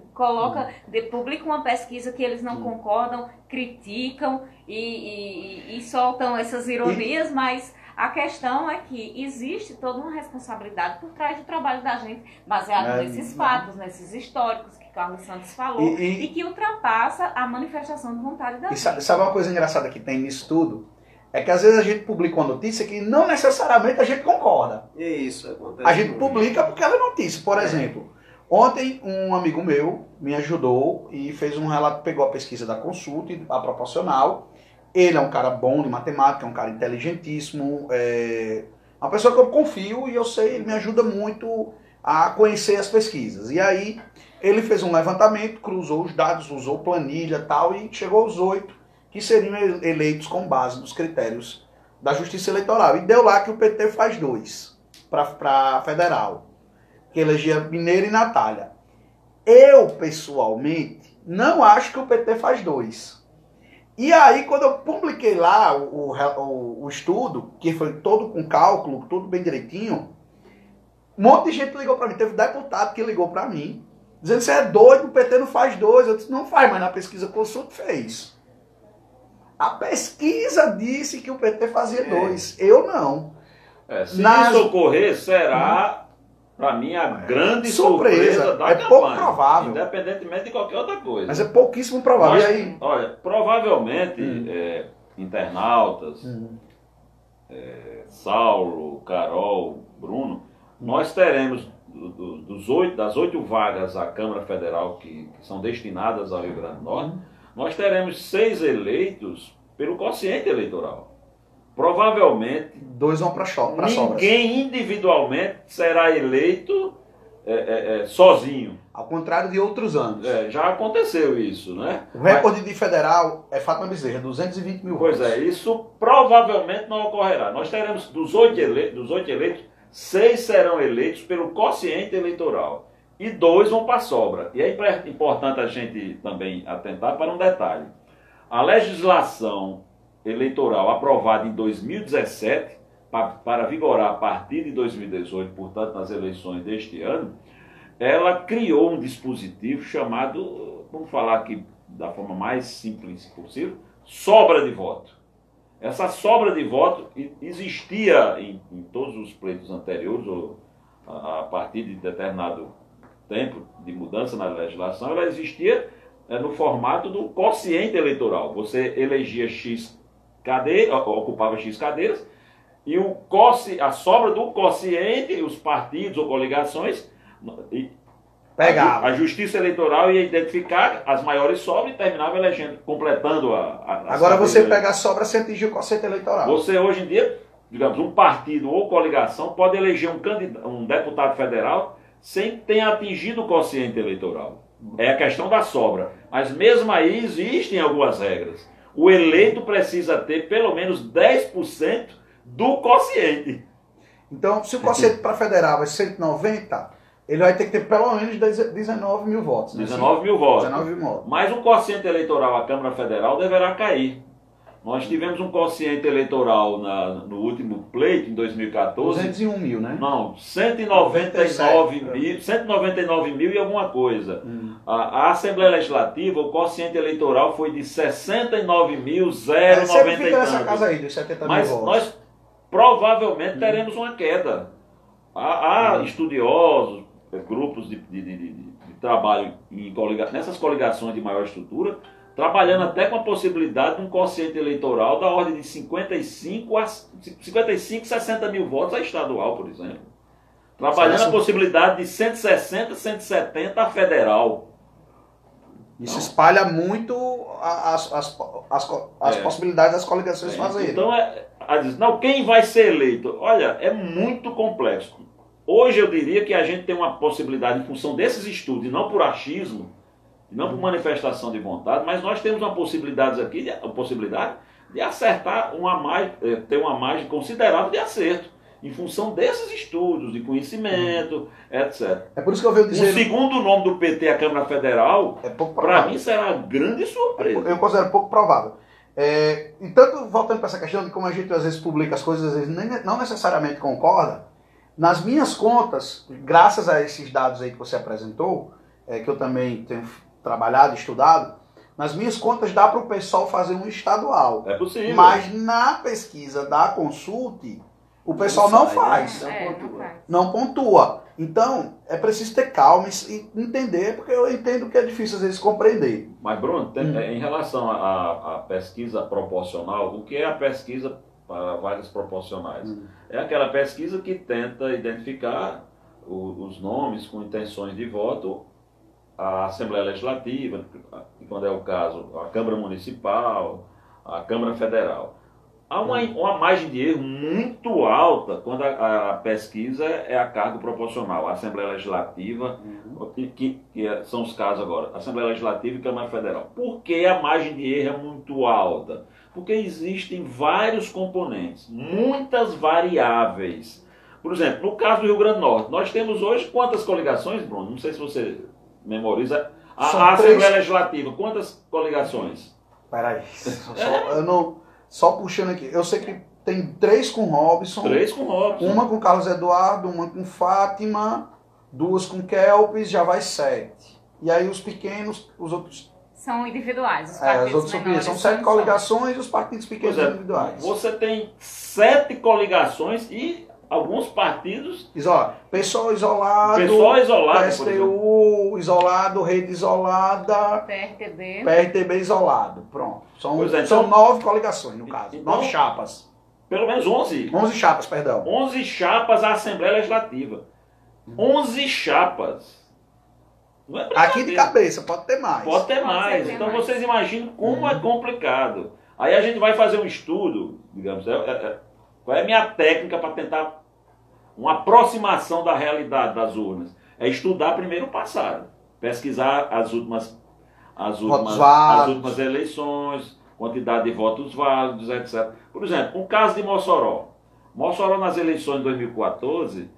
B: publica uma pesquisa que eles não concordam, criticam e soltam essas ironias, mas a questão é que existe toda uma responsabilidade por trás do trabalho da gente, baseado nesses fatos, nesses históricos que Carlos Santos falou, e que ultrapassa a manifestação de vontade da gente.
A: Sabe uma coisa engraçada que tem nisso tudo? É que às vezes a gente publica uma notícia que não necessariamente a gente concorda.
C: Isso acontece.
A: A gente publica porque ela é notícia. Por exemplo, ontem um amigo meu me ajudou e fez um relato, pegou a pesquisa da Consult, a proporcional. Ele é um cara bom de matemática, é um cara inteligentíssimo, uma pessoa que eu confio e eu sei, ele me ajuda muito a conhecer as pesquisas. E aí ele fez um levantamento, cruzou os dados, usou planilha e tal, e chegou aos 8 que seriam eleitos com base nos critérios da Justiça Eleitoral. E deu lá que o PT faz 2 para federal, que elegia Mineiro e Natália. Eu, pessoalmente, não acho que o PT faz 2. E aí, quando eu publiquei lá o estudo, que foi todo com cálculo, tudo bem direitinho, um monte de gente ligou para mim. Teve deputado que ligou para mim, dizendo, você é doido, o PT não faz 2. Eu disse, não faz, mas na pesquisa Consult fez. A pesquisa disse que o PT fazia 2. Eu não.
D: Se isso ocorrer, será, para mim, a grande surpresa da campanha.
A: Pouco provável.
D: Independentemente de qualquer outra coisa.
A: Mas é pouquíssimo provável.
D: Mas,
A: e aí?
D: Olha, provavelmente, internautas, Saulo, Carol, Bruno, nós teremos das 8 vagas à Câmara Federal que são destinadas ao Rio Grande do Norte, nós teremos 6 eleitos pelo quociente eleitoral. Provavelmente
A: 2 vão para sobras.
D: Ninguém individualmente será eleito sozinho.
A: Ao contrário de outros anos.
D: Já aconteceu isso, né?
A: O recorde de federal é Fátima Bezerra, 220 mil votos.
D: Pois é, isso provavelmente não ocorrerá. Nós teremos dos 8 eleitos, 6 serão eleitos pelo quociente eleitoral e 2 vão para a sobra. E é importante a gente também atentar para um detalhe. A legislação eleitoral aprovada em 2017, para vigorar a partir de 2018, portanto nas eleições deste ano, ela criou um dispositivo chamado, vamos falar aqui da forma mais simples possível, sobra de voto. Essa sobra de voto existia em todos os pleitos anteriores, ou a partir de determinado tempo de mudança na legislação, ela existia no formato do quociente eleitoral. Você elegia X cadeiras, ocupava X cadeiras, e a sobra do quociente, os partidos ou coligações,
A: pegava.
D: A Justiça Eleitoral ia identificar as maiores sobras e terminava elegendo, completando
A: Agora você pega a sobra sem atingir o quociente eleitoral.
D: Você hoje em dia, digamos, um partido ou coligação pode eleger um deputado federal sem ter atingido o quociente eleitoral. É a questão da sobra. Mas mesmo aí existem algumas regras. O eleito precisa ter pelo menos 10% do quociente.
A: Então, se o quociente para federal é 190, ele vai ter que ter pelo menos 19 mil votos. Né?
D: 19 mil votos.
A: 19 mil votos.
D: Mas o quociente eleitoral à Câmara Federal deverá cair. Nós tivemos um quociente eleitoral no último pleito, em 2014.
A: 201 mil, né?
D: Não, 199 mil e alguma coisa. A Assembleia Legislativa, o quociente eleitoral foi de 69.090
A: sempre fica nessa casa aí, dos 70 mil votos.
D: Mas nós provavelmente teremos uma queda. Há estudiosos, grupos de trabalho nessas coligações de maior estrutura, trabalhando até com a possibilidade de um quociente eleitoral da ordem de 55, 60 mil votos a estadual, por exemplo. Trabalhando a possibilidade de 160, 170 a federal.
A: Isso espalha muito as possibilidades das coligações fazerem.
D: Então, não, quem vai ser eleito? Olha, é muito complexo. Hoje eu diria que a gente tem uma possibilidade, em função desses estudos, e não por achismo, não por manifestação de vontade, mas nós temos uma possibilidade aqui, de acertar ter uma margem considerável de acerto, em função desses estudos, de conhecimento, etc.
A: É por isso que eu venho dizer...
D: O segundo nome do PT à Câmara Federal, para mim, será uma grande surpresa.
A: Eu considero pouco provável. E tanto, voltando para essa questão de como a gente às vezes publica as coisas, às vezes não necessariamente concorda, nas minhas contas, graças a esses dados aí que você apresentou, que eu também tenho trabalhado, estudado, nas minhas contas dá para o pessoal fazer um estadual.
D: É possível.
A: Mas na pesquisa da Consulte, o pessoal não faz. Não pontua. Então, é preciso ter calma e entender, porque eu entendo que é difícil às vezes compreender.
D: Mas, Bruno, em relação à pesquisa proporcional, o que é a pesquisa para vagas proporcionais? É aquela pesquisa que tenta identificar os nomes com intenções de voto à Assembleia Legislativa, quando é o caso, a Câmara Municipal, a Câmara Federal. Há uma margem de erro muito alta quando a pesquisa é a cargo proporcional, a Assembleia Legislativa, que são os casos agora, Assembleia Legislativa e Câmara Federal. Por que a margem de erro é muito alta? Porque existem vários componentes, muitas variáveis. Por exemplo, no caso do Rio Grande do Norte, nós temos hoje quantas coligações, Bruno? Não sei se você memoriza. A Assembleia Legislativa, quantas coligações?
A: Peraí, só puxando aqui. Eu sei que tem 3 com Robson.
D: 3 com Robson.
A: Uma com Carlos Eduardo, uma com Fátima, 2 com Kelpis, já vai 7. E aí os pequenos, os outros
B: são individuais. Os
A: As
B: partidos
A: outras
B: menores
A: são 7
B: só.
A: coligações e os partidos pequenos
D: Pois é,
A: individuais.
D: Você tem 7 coligações e alguns partidos.
A: Pessoal isolado,
D: Pessoal isolado, por exemplo.
A: PSTU isolado, Rede isolada, PRTB isolado. Pronto.
D: Pois é,
A: São
D: então-
A: 9 coligações, no caso.
D: Então-
A: 9 chapas.
D: Pelo menos 11.
A: 11 chapas, perdão.
D: 11 chapas à Assembleia Legislativa. 11 chapas. Não é
A: Aqui de
D: brincadeira.
A: cabeça, pode ter mais.
D: Pode ter
B: Pode
D: mais.
B: ser, ter
D: Então
B: mais.
D: vocês imaginam como é complicado. Aí a gente vai fazer um estudo, digamos, qual é a minha técnica para tentar uma aproximação da realidade das urnas? É estudar primeiro o passado, pesquisar as últimas eleições, quantidade de votos válidos, etc. Por exemplo, um caso de Mossoró. Mossoró nas eleições de 2014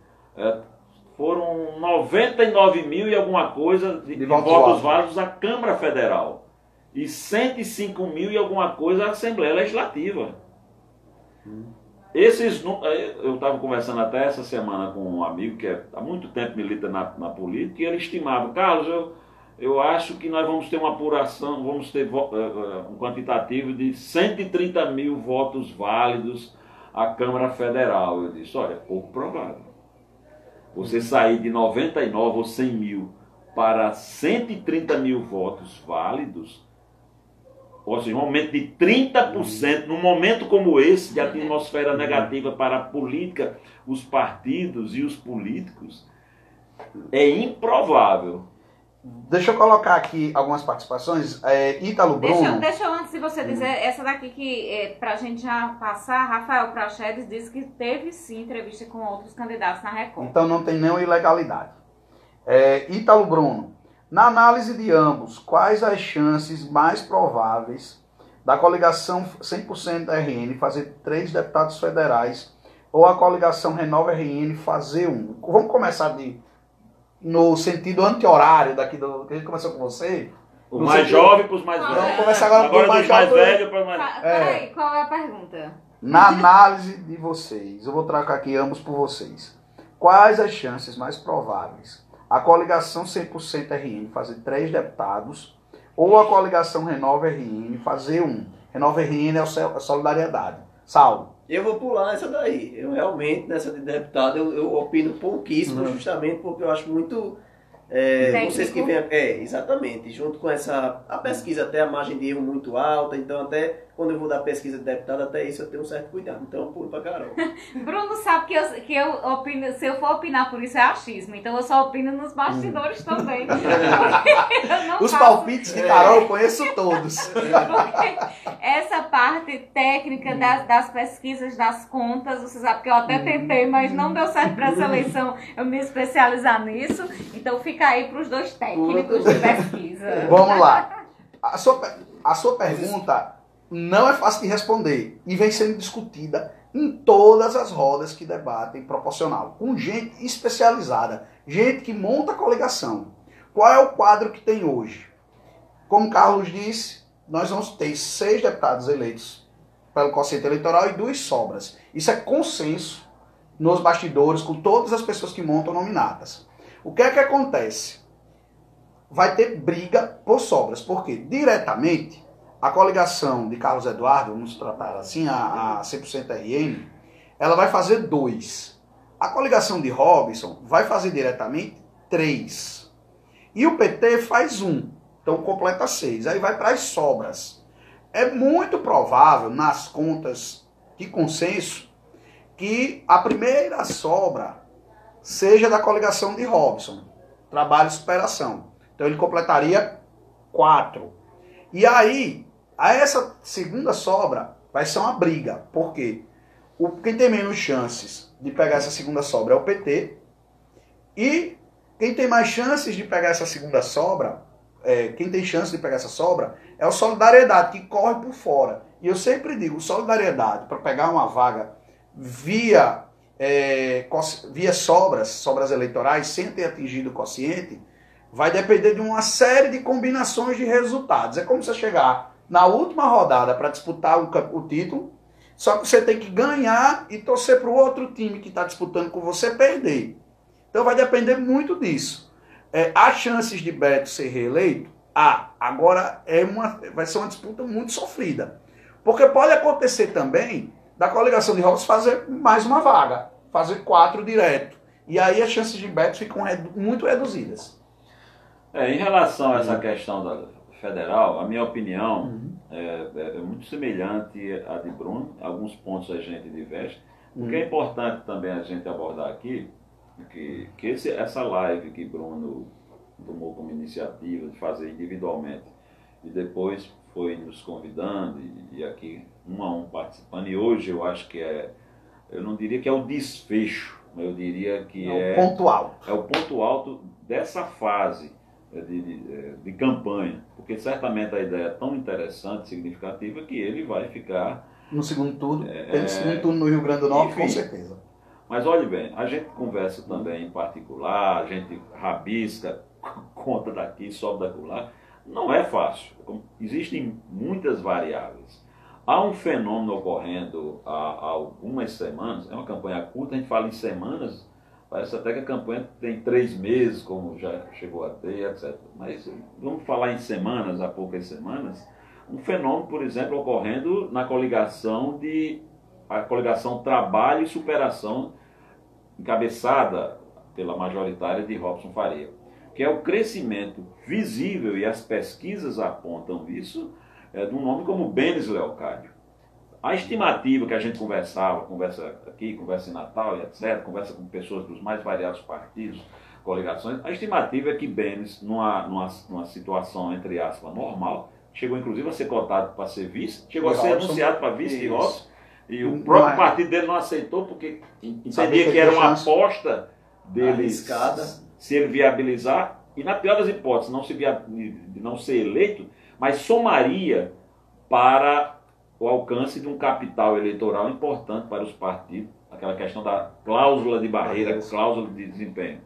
D: foram 99 mil e alguma coisa de votos válidos à Câmara Federal e 105 mil e alguma coisa à Assembleia Legislativa. Eu estava conversando até essa semana com um amigo que há muito tempo milita na política e ele estimava, Carlos, eu acho que nós vamos ter uma apuração, vamos ter um quantitativo de 130 mil votos válidos à Câmara Federal. Eu disse, olha, pouco provável. Você sair de 99 ou 100 mil para 130 mil votos válidos, ou seja, um aumento de 30%, num momento como esse, de atmosfera negativa para a política, os partidos e os políticos, é improvável.
A: Deixa eu colocar aqui algumas participações. Ítalo Bruno.
B: Deixa eu, antes de você dizer, essa daqui que, pra gente já passar, Rafael Prachedes disse que teve sim entrevista com outros candidatos na Record.
A: Então não tem nenhuma ilegalidade. Ítalo Bruno. Na análise de ambos, quais as chances mais prováveis da coligação 100% RN fazer 3 deputados federais ou a coligação Renova RN fazer 1? Vamos começar no sentido anti-horário daqui do que a gente começou com você.
D: O mais jovem para os mais velhos.
A: Vamos começar agora
D: Agora
A: com o
D: dos mais
A: jovem.
D: velhos para os mais...
B: Peraí, qual é a pergunta?
A: Na análise de vocês, eu vou trocar aqui ambos por vocês. Quais as chances mais prováveis? A coligação 100% RN fazer 3 deputados ou a coligação Renova RN fazer 1? Renova RN é a solidariedade. Saulo.
C: Eu vou pular essa daí. Eu realmente, nessa de deputado, eu opino pouquíssimo, justamente porque eu acho muito... vocês que vêm... exatamente. Junto com a pesquisa, até a margem de erro muito alta, então até quando eu vou dar pesquisa de deputado, até isso eu tenho um certo cuidado. Então eu pulo pra Carol.
B: Bruno sabe que eu opino, se eu for opinar por isso é achismo, então eu só opino nos bastidores também.
A: Os palpites de Carol eu conheço todos.
B: Porque essa parte técnica das pesquisas, das contas, você sabe que eu até tentei, mas não deu certo para essa eleição eu me especializar nisso. Então fica aí para os dois técnicos de pesquisa.
A: Vamos lá. A sua pergunta não é fácil de responder e vem sendo discutida em todas as rodas que debatem proporcional, com gente especializada, gente que monta coligação. Qual é o quadro que tem hoje? Como Carlos disse, nós vamos ter 6 deputados eleitos pelo quociente eleitoral e 2 sobras. Isso é consenso nos bastidores com todas as pessoas que montam nominatas. O que é que acontece? Vai ter briga por sobras, porque diretamente a coligação de Carlos Eduardo, vamos tratar assim, a 100% RN, ela vai fazer 2. A coligação de Robson vai fazer diretamente 3. E o PT faz 1. Então completa 6. Aí vai para as sobras. É muito provável, nas contas de consenso, que a primeira sobra seja da coligação de Robson. Trabalho e superação. Então ele completaria 4. E aí, essa segunda sobra vai ser uma briga. Por quê? Quem tem menos chances de pegar essa segunda sobra é o PT. E quem tem mais chances de pegar essa segunda sobra, quem tem chance de pegar essa sobra, é o Solidariedade, que corre por fora. E eu sempre digo, Solidariedade, para pegar uma vaga via sobras eleitorais, sem ter atingido o quociente, vai depender de uma série de combinações de resultados. É como você chegar na última rodada para disputar o título, só que você tem que ganhar e torcer para o outro time que está disputando com você perder. Então vai depender muito disso. Há chances de Beto ser reeleito? Agora vai ser uma disputa muito sofrida. Porque pode acontecer também da coligação de Robson fazer mais uma vaga, fazer 4 direto. E aí as chances de Beto ficam muito reduzidas.
D: Em relação a essa questão da federal, a minha opinião é muito semelhante à de Bruno. Alguns pontos a gente diverge. O que é importante também a gente abordar aqui, que essa live que Bruno tomou como iniciativa de fazer individualmente e depois foi nos convidando e aqui um a um participando, e hoje eu acho que eu não diria que é o desfecho, mas eu diria que
A: o ponto alto.
D: É o ponto alto dessa fase de campanha, porque certamente a ideia é tão interessante, significativa, que ele vai ficar
A: no segundo turno, pelo segundo turno no Rio Grande do Norte, enfim, com certeza.
D: Mas olhe bem, a gente conversa também em particular, a gente rabisca, conta daqui, sobe daqui lá. Não é fácil. Existem muitas variáveis. Há um fenômeno ocorrendo há algumas semanas, é uma campanha curta, a gente fala em semanas, parece até que a campanha tem 3 meses, como já chegou a ter, etc. Mas vamos falar em semanas, há poucas semanas, um fenômeno, por exemplo, ocorrendo na coligação Trabalho e Superação, encabeçada pela majoritária de Robson Faria, que é o crescimento visível, e as pesquisas apontam isso, de um nome como Benes Leocádio. A estimativa que a gente conversa aqui, conversa em Natal e etc., conversa com pessoas dos mais variados partidos, coligações, a estimativa é que Benes, numa situação, entre aspas, normal, chegou inclusive a ser cotado para ser vice, chegou a ser anunciado para vice de Robson, e o próprio partido dele não aceitou, porque entendia que era uma aposta dele se ele viabilizar, e na pior das hipóteses, de não ser eleito, mas somaria para o alcance de um capital eleitoral importante para os partidos, aquela questão da cláusula de barreira, cláusula de desempenho.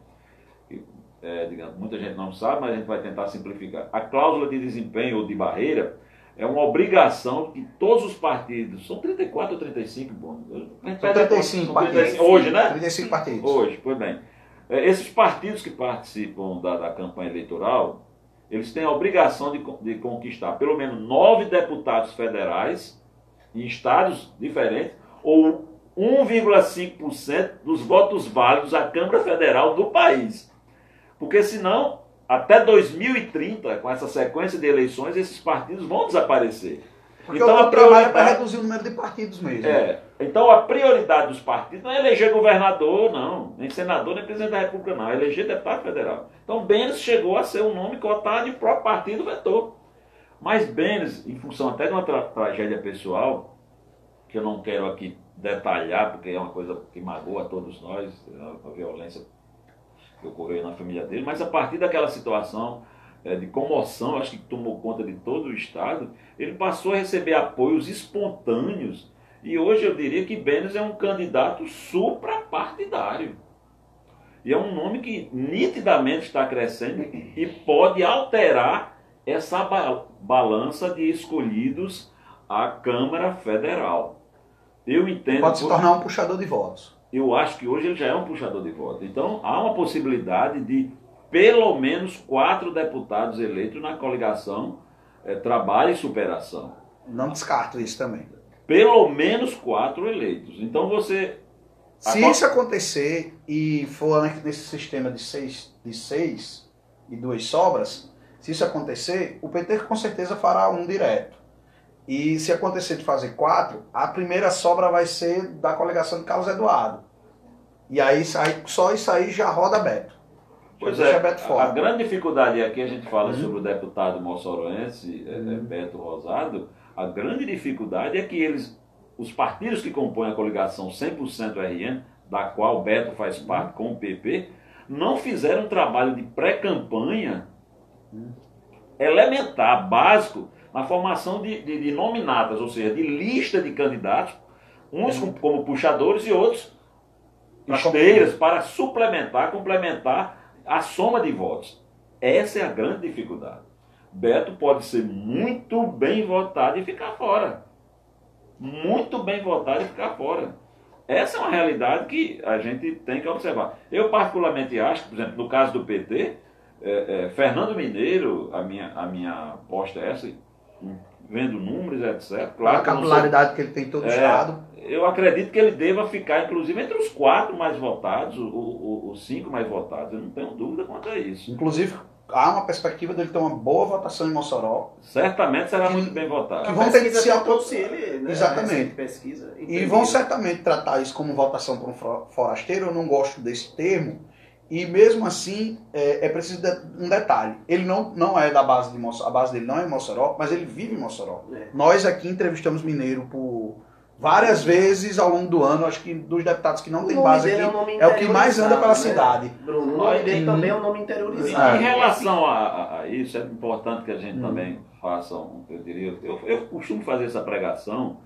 D: Digamos, muita gente não sabe, mas a gente vai tentar simplificar. A cláusula de desempenho ou de barreira é uma obrigação que todos os partidos, são 34 ou 35, bom,
A: são 35 partidos.
D: Hoje, né?
A: 35 partidos.
D: Hoje, pois bem. Esses partidos que participam da campanha eleitoral, eles têm a obrigação de conquistar pelo menos 9 deputados federais em estados diferentes, ou 1,5% dos votos válidos à Câmara Federal do país. Porque senão, até 2030, com essa sequência de eleições, esses partidos vão desaparecer.
A: Porque então, o trabalho é para reduzir o número de partidos mesmo.
D: Então a prioridade dos partidos não é eleger governador, não, nem senador, nem presidente da República, não, é eleger deputado federal. Então Benes chegou a ser um nome cotado e o próprio partido vetou. Mas Benes, em função até de uma tragédia pessoal, que eu não quero aqui detalhar, porque é uma coisa que magoa a todos nós, a violência que ocorreu na família dele, mas a partir daquela situação de comoção, acho que tomou conta de todo o Estado, ele passou a receber apoios espontâneos, e hoje eu diria que Benes é um candidato suprapartidário. E é um nome que nitidamente está crescendo e pode alterar essa balança de escolhidos à Câmara Federal. Eu entendo...
A: Pode se tornar um puxador de votos.
D: Eu acho que hoje ele já é um puxador de votos. Então há uma possibilidade de pelo menos 4 deputados eleitos na coligação Trabalho e Superação.
A: Não descarto isso também.
D: Pelo menos 4 eleitos. Então você...
A: Se isso acontecer e for nesse sistema de 6 e 2 sobras, se isso acontecer, o PT com certeza fará um direto. E se acontecer de fazer 4, a primeira sobra vai ser da coligação de Carlos Eduardo. E aí só isso aí já roda Beto.
D: Pois é, a grande dificuldade aqui, a gente fala sobre o deputado moçoroense, Beto Rosado, a grande dificuldade é que os partidos que compõem a coligação 100% RN, da qual Beto faz parte com o PP, não fizeram um trabalho de pré-campanha elementar, básico, na formação de nominatas, ou seja, de lista de candidatos, uns como puxadores e outros esteiras, para complementar a soma de votos. Essa é a grande dificuldade. Beto pode ser muito bem votado e ficar fora. Muito bem votado e ficar fora. Essa é uma realidade que a gente tem que observar. Eu particularmente acho, por exemplo, no caso do PT, Fernando Mineiro, a minha aposta é essa, vendo números, etc. Claro,
A: a capilaridade que ele tem em todo o estado.
D: Eu acredito que ele deva ficar, inclusive, entre os 4 mais votados, os 5 mais votados. Eu não tenho dúvida quanto a isso.
A: Inclusive, há uma perspectiva dele ter uma boa votação em Mossoró.
D: Certamente será muito bem votado.
A: Que vão ter que se
C: ele, né?
A: Exatamente.
C: Pesquisa,
A: e vão certamente tratar isso como votação para um forasteiro. Eu não gosto desse termo. E mesmo assim, é preciso um detalhe. Ele não é da base de Mossoró, a base dele não é em Mossoró, mas ele vive em Mossoró. Nós aqui entrevistamos mineiro por várias vezes ao longo do ano. Acho que dos deputados que não tem base aqui, é o que mais anda pela cidade.
C: Bruno, o nome dele também é um nome interiorizado.
D: Em relação a isso, é importante que a gente também faça, eu costumo fazer essa pregação,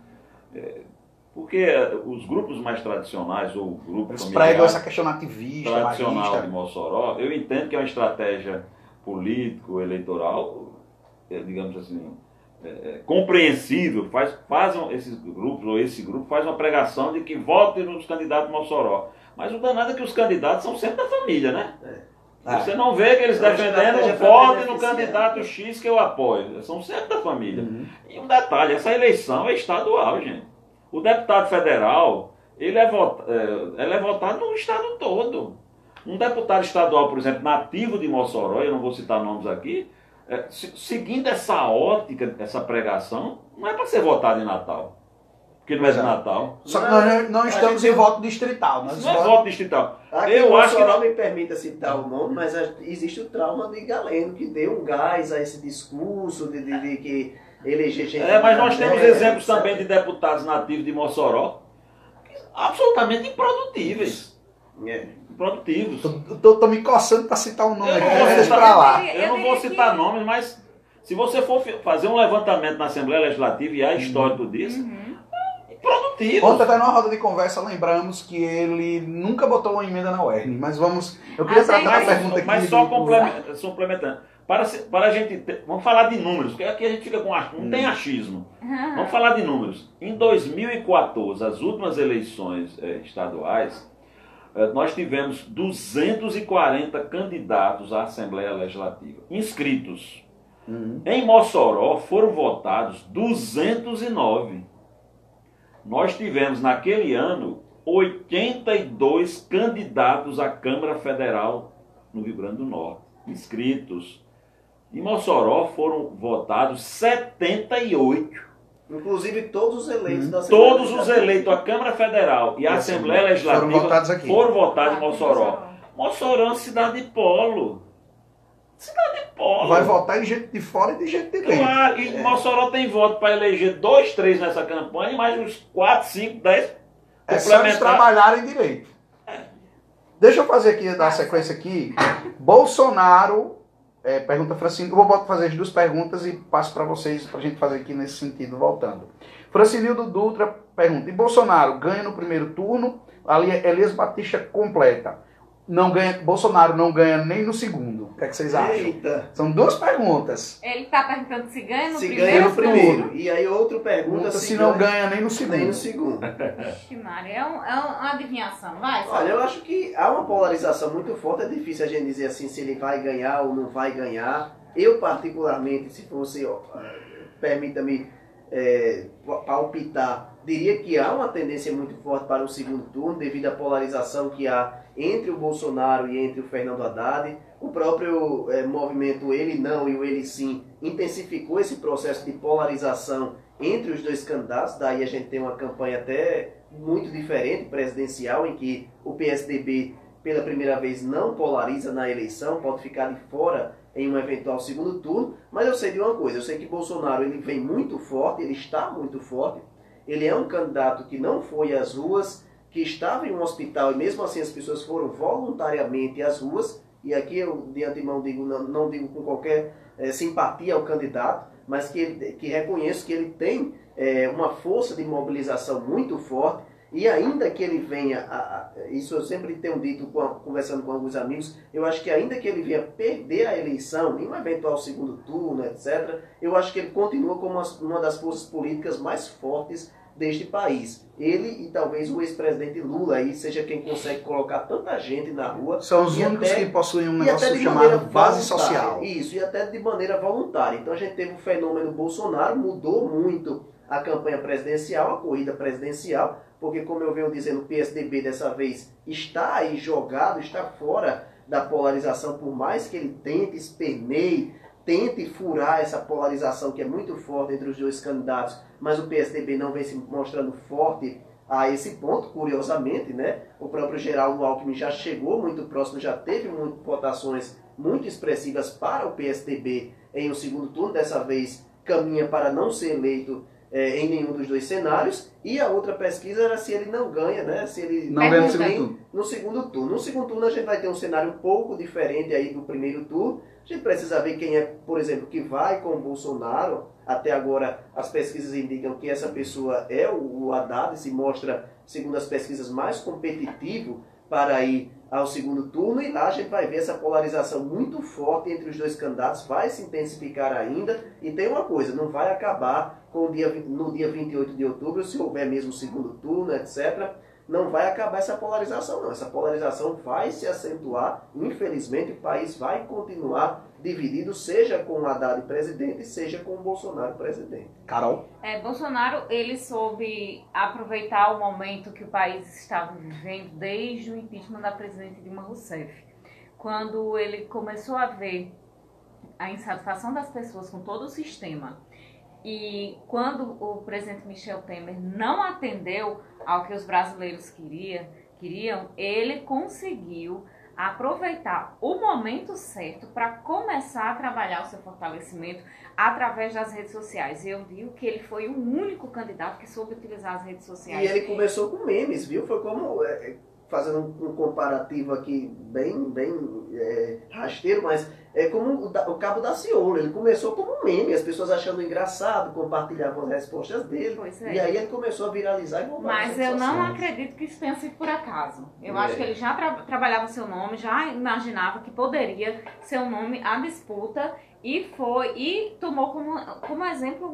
D: porque os grupos mais tradicionais, ou o grupo
A: eles pregam essa questão nativista,
D: tradicional de Mossoró, eu entendo que é uma estratégia político-eleitoral, digamos assim, compreensível. Fazem esses grupos, ou esse grupo faz uma pregação de que votem nos candidatos de Mossoró. Mas o danado é que os candidatos são sempre da família, né? Você não vê que eles defendendo vote no candidato X que eu apoio. São sempre da família. E um detalhe, essa eleição é estadual, gente. O deputado federal, ele é votado no estado todo. Um deputado estadual, por exemplo, nativo de Mossoró, eu não vou citar nomes aqui, seguindo essa ótica, essa pregação, não é para ser votado em Natal. Porque não é de Natal.
A: Só que nós não estamos em voto distrital.
D: Não é voto distrital.
C: Aqui eu acho que não me permita citar o nome, mas existe o trauma de Galeno, que deu um gás a esse discurso de que eleger gente.
D: Mas nós temos exemplos também de deputados nativos de Mossoró absolutamente improdutíveis. Improdutivos.
A: Tô me coçando para citar um nome aqui.
D: Eu não vou citar nomes, mas se você for fazer um levantamento na Assembleia Legislativa, e há histórico disso, produtivo.
A: Ontem, até numa roda de conversa, lembramos que ele nunca botou uma emenda na UERN, mas vamos... Eu queria tratar a pergunta aqui...
D: Mas só complementando. Para a gente... Vamos falar de números, porque aqui a gente fica com... Não tem achismo. Vamos falar de números. Em 2014, as últimas eleições estaduais, nós tivemos 240 candidatos à Assembleia Legislativa, inscritos. Em Mossoró foram votados 209. Nós tivemos, naquele ano, 82 candidatos à Câmara Federal no Rio Grande do Norte, inscritos. Em Mossoró foram votados 78.
C: Inclusive todos os eleitos da Assembleia
D: Todos os eleitos à Câmara Federal e à Assembleia Legislativa foram votados em Mossoró. Mossoró é uma cidade de polo. Cidade de polo.
A: Vai votar de gente de fora e de gente de dentro.
D: Claro, e Mossoró tem voto para eleger 2, 3 nessa campanha e mais uns 4, 5, 10
A: é só eles trabalharem direito. Deixa eu fazer aqui, dar sequência aqui. Bolsonaro, pergunta Francine, eu vou fazer as 2 perguntas e passo para vocês, para a gente fazer aqui nesse sentido, voltando. Francinildo Dutra pergunta, e Bolsonaro ganha no primeiro turno? Ali Elias Batista completa. Não ganha, Bolsonaro não ganha nem no segundo. O que é que vocês acham?
C: Eita.
A: São 2 perguntas.
B: Ele está perguntando se ganha no primeiro.
C: Se ganha no primeiro. E aí outra pergunta
A: se não ganha nem no segundo.
C: Nem no segundo.
B: Ixi, Maria, é uma adivinhação, vai.
C: Olha, eu acho que há uma polarização muito forte. É difícil a gente dizer assim se ele vai ganhar ou não vai ganhar. Eu particularmente, se fosse, permita-me palpitar, diria que há uma tendência muito forte para o segundo turno, devido à polarização que há entre o Bolsonaro e entre o Fernando Haddad. O próprio movimento Ele Não e o Ele Sim intensificou esse processo de polarização entre os 2 candidatos. Daí a gente tem uma campanha até muito diferente, presidencial, em que o PSDB, pela primeira vez, não polariza na eleição, pode ficar de fora em um eventual segundo turno. Mas eu sei de uma coisa, eu sei que Bolsonaro ele vem muito forte, ele está muito forte. Ele é um candidato que não foi às ruas, que estava em um hospital e mesmo assim as pessoas foram voluntariamente às ruas. E aqui eu de antemão digo, não digo com qualquer simpatia ao candidato, mas que reconheço que ele tem uma força de mobilização muito forte. E ainda que ele venha, isso eu sempre tenho dito conversando com alguns amigos, eu acho que ainda que ele venha perder a eleição, em um eventual segundo turno, etc., eu acho que ele continua como uma das forças políticas mais fortes deste país. Ele e talvez o ex-presidente Lula aí seja quem consegue colocar tanta gente na rua.
A: São os únicos que possuem um negócio chamado base social.
C: Isso, e até de maneira voluntária. Então a gente teve o fenômeno Bolsonaro, mudou muito a campanha presidencial, a corrida presidencial, porque como eu venho dizendo, o PSDB dessa vez está aí jogado, está fora da polarização, por mais que ele tente, esperneie, tente furar essa polarização que é muito forte entre os dois candidatos, mas o PSDB não vem se mostrando forte a esse ponto, curiosamente, né? O próprio Geraldo Alckmin já chegou muito próximo, já teve votações muito expressivas para o PSDB em um segundo turno, dessa vez caminha para não ser eleito em nenhum dos dois cenários, e a outra pesquisa era se ele não ganha, né? Se ele
A: não ganha no
C: segundo turno. No segundo turno a gente vai ter um cenário um pouco diferente aí do primeiro turno. A gente precisa ver quem é, por exemplo, que vai com o Bolsonaro. Até agora as pesquisas indicam que essa pessoa é o Haddad, e se mostra, segundo as pesquisas, mais competitivo para ir ao segundo turno, e lá a gente vai ver essa polarização muito forte entre os dois candidatos, vai se intensificar ainda, e tem uma coisa, não vai acabar no dia 28 de outubro, se houver mesmo segundo turno, etc., não vai acabar essa polarização não, essa polarização vai se acentuar, infelizmente o país vai continuar dividido, seja com o Haddad presidente, seja com o Bolsonaro presidente.
A: Carol?
B: Bolsonaro, ele soube aproveitar o momento que o país estava vivendo desde o impeachment da presidente Dilma Rousseff. Quando ele começou a ver a insatisfação das pessoas com todo o sistema, e quando o presidente Michel Temer não atendeu ao que os brasileiros queriam, ele conseguiu aproveitar o momento certo para começar a trabalhar o seu fortalecimento através das redes sociais. E eu digo que ele foi o único candidato que soube utilizar as redes sociais.
C: E ele começou com memes, viu? Foi como, fazendo um comparativo aqui bem rasteiro, mas é como o Cabo da Ciolo. Ele começou como um meme, as pessoas achando engraçado, compartilhavam as respostas dele. E aí ele começou a viralizar e bombar.
B: Mas eu não acredito que isso tenha sido por acaso. Eu acho que ele já trabalhava seu nome, já imaginava que poderia ser um nome à disputa, e tomou como exemplo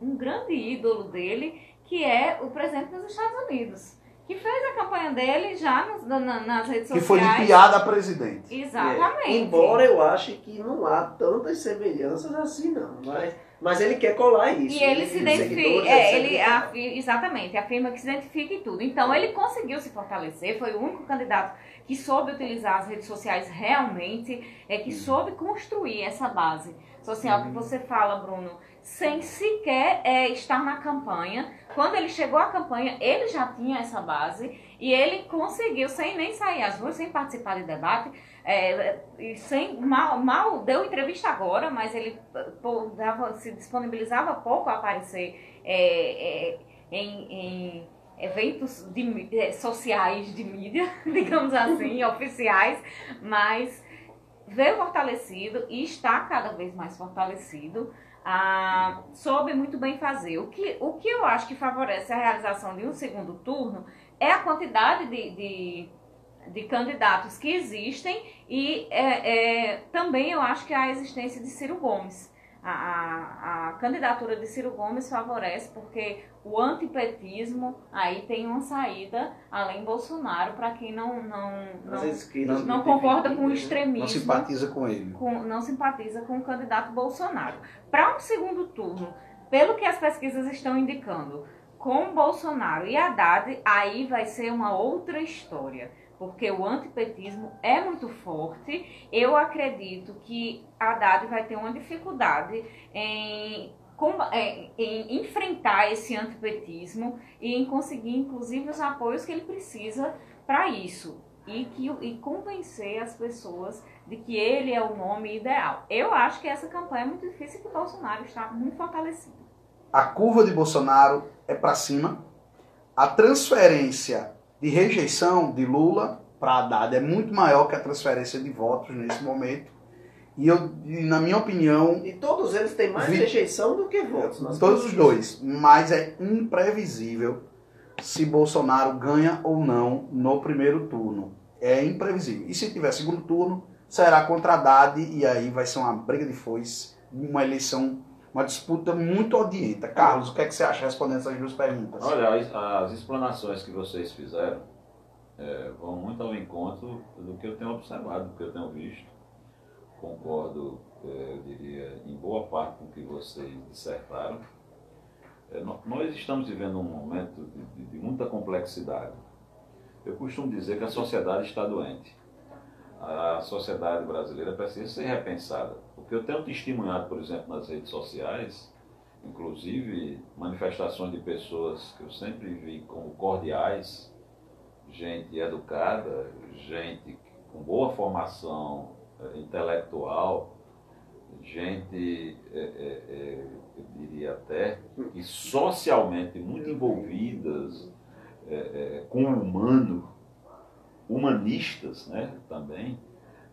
B: um grande ídolo dele, que é o presidente dos Estados Unidos, que fez a campanha dele já nas redes sociais.
A: Que foi de piada a presidente.
B: Exatamente.
C: Embora eu ache que não há tantas semelhanças assim, não. Mas ele quer colar isso.
B: E ele se identifica, exatamente, afirma que se identifica em tudo. Então ele conseguiu se fortalecer, foi o único candidato que soube utilizar as redes sociais realmente, que soube construir essa base social que você fala, Bruno, sem sequer estar na campanha. Quando ele chegou à campanha, ele já tinha essa base, e ele conseguiu, sem nem sair às ruas, sem participar de debate, mal deu entrevista agora, mas ele se disponibilizava pouco a aparecer em eventos sociais de mídia, digamos assim, oficiais, mas veio fortalecido e está cada vez mais fortalecido. Soube muito bem fazer. O que eu acho que favorece a realização de um segundo turno é a quantidade de candidatos que existem, e também eu acho que a existência de Ciro Gomes. A candidatura de Ciro Gomes favorece, porque o antipetismo aí tem uma saída além Bolsonaro, para quem não concorda com o extremismo.
A: Não simpatiza com ele.
B: Não simpatiza com o candidato Bolsonaro. Para um segundo turno, pelo que as pesquisas estão indicando, com Bolsonaro e Haddad, aí vai ser uma outra história, porque o antipetismo é muito forte. Eu acredito que Haddad vai ter uma dificuldade em enfrentar esse antipetismo e em conseguir, inclusive, os apoios que ele precisa para isso, e convencer as pessoas de que ele é o nome ideal. Eu acho que essa campanha é muito difícil, e que o Bolsonaro está muito fortalecido.
A: A curva de Bolsonaro é para cima. A transferência de rejeição de Lula para Haddad é muito maior que a transferência de votos nesse momento. E na minha opinião...
C: E todos eles têm mais rejeição do que votos.
A: Todos os dois. Mas é imprevisível se Bolsonaro ganha ou não no primeiro turno. É imprevisível. E se tiver segundo turno, será contra Haddad, e aí vai ser uma briga de foice, uma uma disputa muito odienta. Carlos, o que é que você acha respondendo essas duas perguntas?
D: Olha, as explanações que vocês fizeram vão muito ao encontro do que eu tenho observado, do que eu tenho visto. Concordo, eu diria, em boa parte com o que vocês dissertaram. Nós estamos vivendo um momento de muita complexidade. Eu costumo dizer que a sociedade está doente. A sociedade brasileira precisa ser repensada. O que eu tenho testemunhado, por exemplo, nas redes sociais, inclusive manifestações de pessoas que eu sempre vi como cordiais, gente educada, gente com boa formação intelectual, gente, eu diria até, que socialmente muito envolvidas com o humano, humanistas, né, também.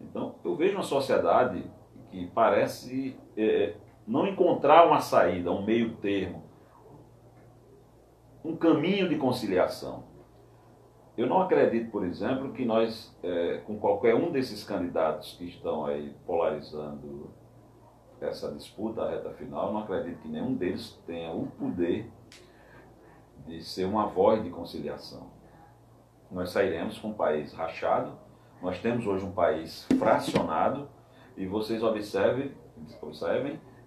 D: Então, eu vejo uma sociedade que parece não encontrar uma saída, um meio termo, um caminho de conciliação. Eu não acredito, por exemplo, que nós, com qualquer um desses candidatos que estão aí polarizando essa disputa, a reta final, não acredito que nenhum deles tenha o poder de ser uma voz de conciliação. Nós sairemos com um país rachado, nós temos hoje um país fracionado, e vocês observem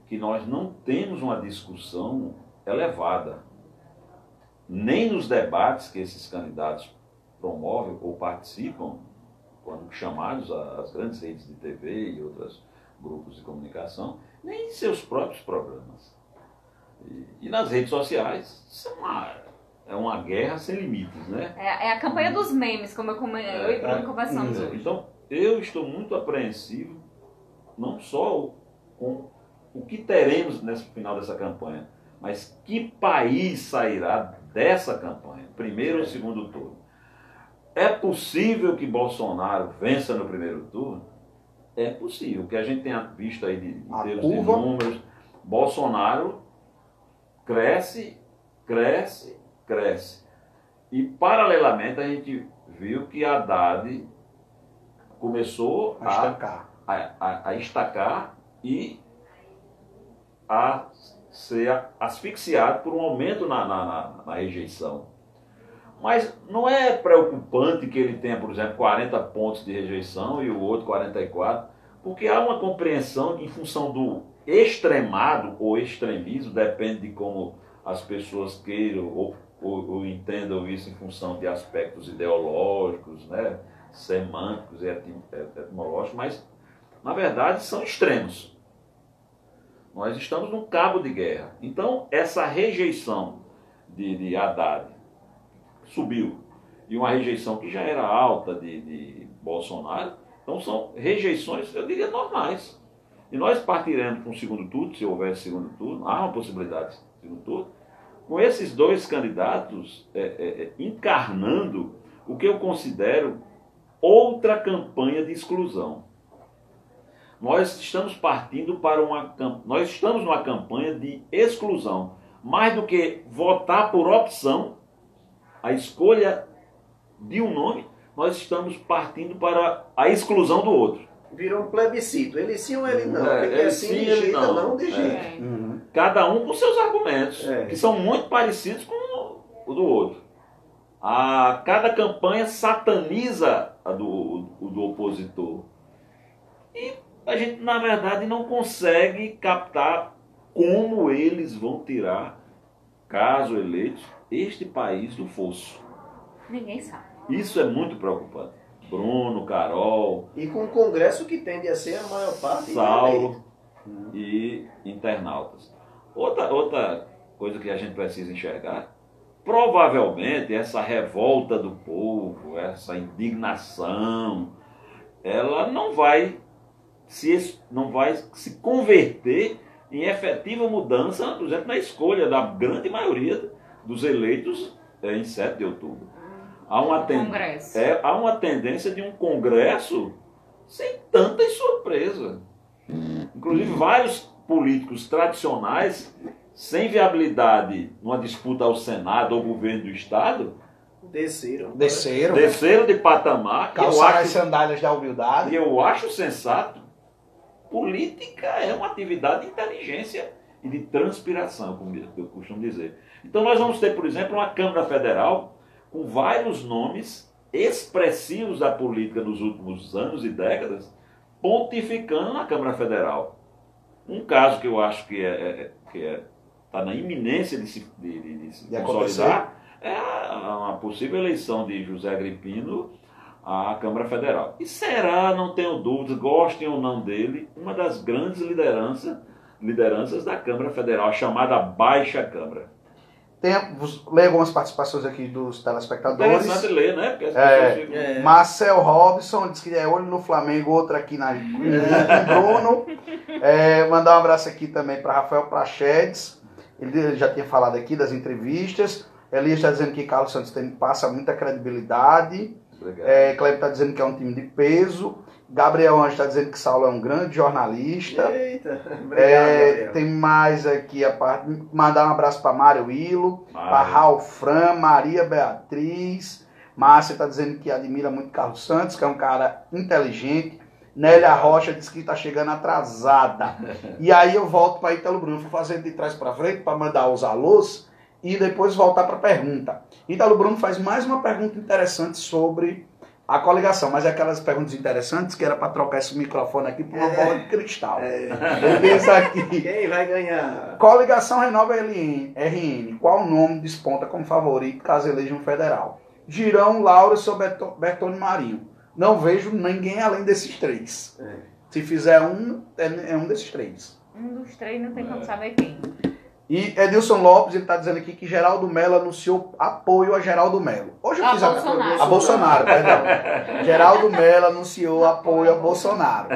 D: que nós não temos uma discussão elevada, nem nos debates que esses candidatos promovem ou participam, quando chamados às grandes redes de TV e outros grupos de comunicação, nem em seus próprios programas. E nas redes sociais, isso é uma guerra sem limites, né?
B: É a campanha dos memes, como eu e Bruno conversamos hoje.
D: Então, eu estou muito apreensivo, não só com o que teremos nesse final dessa campanha, mas que país sairá dessa campanha, primeiro ou segundo turno. É possível que Bolsonaro vença no primeiro turno? É possível. O que a gente tem visto aí de termos de números, Bolsonaro cresce. E, paralelamente, a gente viu que Haddad começou a estacar e a ser asfixiado por um aumento na rejeição. Mas não é preocupante que ele tenha, por exemplo, 40 pontos de rejeição e o outro 44, porque há uma compreensão que, em função do extremado ou extremismo, depende de como as pessoas queiram ou entendam isso em função de aspectos ideológicos, né, semânticos e etimológicos, mas, na verdade, são extremos. Nós estamos num cabo de guerra. Então, essa rejeição de Haddad subiu, e uma rejeição que já era alta de Bolsonaro, então são rejeições, eu diria, normais. E nós partiremos para um segundo turno, se houver segundo turno, há uma possibilidade de segundo turno, com esses dois candidatos encarnando o que eu considero outra campanha de exclusão. Nós estamos partindo para nós estamos numa campanha de exclusão, mais do que votar por opção, a escolha de um nome, nós estamos partindo para a exclusão do outro.
C: Virou um plebiscito, ele sim ou ele não.
D: Ele sim, ele não.
C: De jeito.
D: Uhum. Cada um com seus argumentos, que são muito parecidos com o do outro. Cada campanha sataniza a do opositor. E a gente, na verdade, não consegue captar como eles vão tirar, caso eleitos, este país do fosso.
B: Ninguém sabe.
D: Isso é muito preocupante. Bruno, Carol...
C: E com o Congresso que tende a ser a maior parte...
D: Saulo e internautas. Outra coisa que a gente precisa enxergar, provavelmente essa revolta do povo, essa indignação, ela não vai se converter em efetiva mudança, por exemplo, na escolha da grande maioria dos eleitos em 7 de outubro. Há uma tendência de um Congresso sem tantas surpresas. Inclusive, vários políticos tradicionais, sem viabilidade numa disputa ao Senado ou governo do Estado, desceram de patamar.
A: Calçaram as sandálias da humildade.
D: E eu acho sensato. Política é uma atividade de inteligência e de transpiração, como eu costumo dizer. Então nós vamos ter, por exemplo, uma Câmara Federal com vários nomes expressivos da política nos últimos anos e décadas, pontificando na Câmara Federal. Um caso que eu acho que está na iminência de se consolidar é a possível eleição de José Agripino à Câmara Federal. E será, não tenho dúvidas, gostem ou não dele, uma das grandes lideranças da Câmara Federal, a chamada Baixa Câmara.
A: Leio algumas participações aqui dos telespectadores.
D: Interessante ler, né? Porque as pessoas ficam...
A: Marcel Robson diz que é olho no Flamengo, outro aqui na Bruno. Mandar um abraço aqui também para Rafael Prachedes. Ele já tinha falado aqui das entrevistas. Elias está dizendo que Carlos Santos passa muita credibilidade. Cleber está dizendo que é um time de peso. Gabriel Anjo está dizendo que Saulo é um grande jornalista.
C: Eita, obrigado,
A: tem mais aqui a parte. Mandar um abraço para Mário Hilo, para Raul Fran, Maria Beatriz. Márcia está dizendo que admira muito Carlos Santos, que é um cara inteligente. Nélia Rocha diz que está chegando atrasada. E aí eu volto para Ítalo Bruno. Fui fazendo de trás para frente para mandar os alôs e depois voltar para a pergunta. Ítalo Bruno faz mais uma pergunta interessante sobre a coligação, mas é aquelas perguntas interessantes que era para trocar esse microfone aqui por uma bola de cristal. Ele diz aqui:
C: quem vai ganhar?
A: Coligação Renova RN. Qual nome desponta como favorito caso eleja um federal? Girão, Laura ou Bertone Marinho? Não vejo ninguém além desses três. Se fizer um, é um desses três.
B: Um dos três não tem como saber quem.
A: E Edilson Lopes, ele está dizendo aqui que Geraldo Mello anunciou apoio a Geraldo Mello. Hoje eu fiz
B: Bolsonaro.
A: A Bolsonaro, perdão. Geraldo Mello anunciou apoio a Bolsonaro.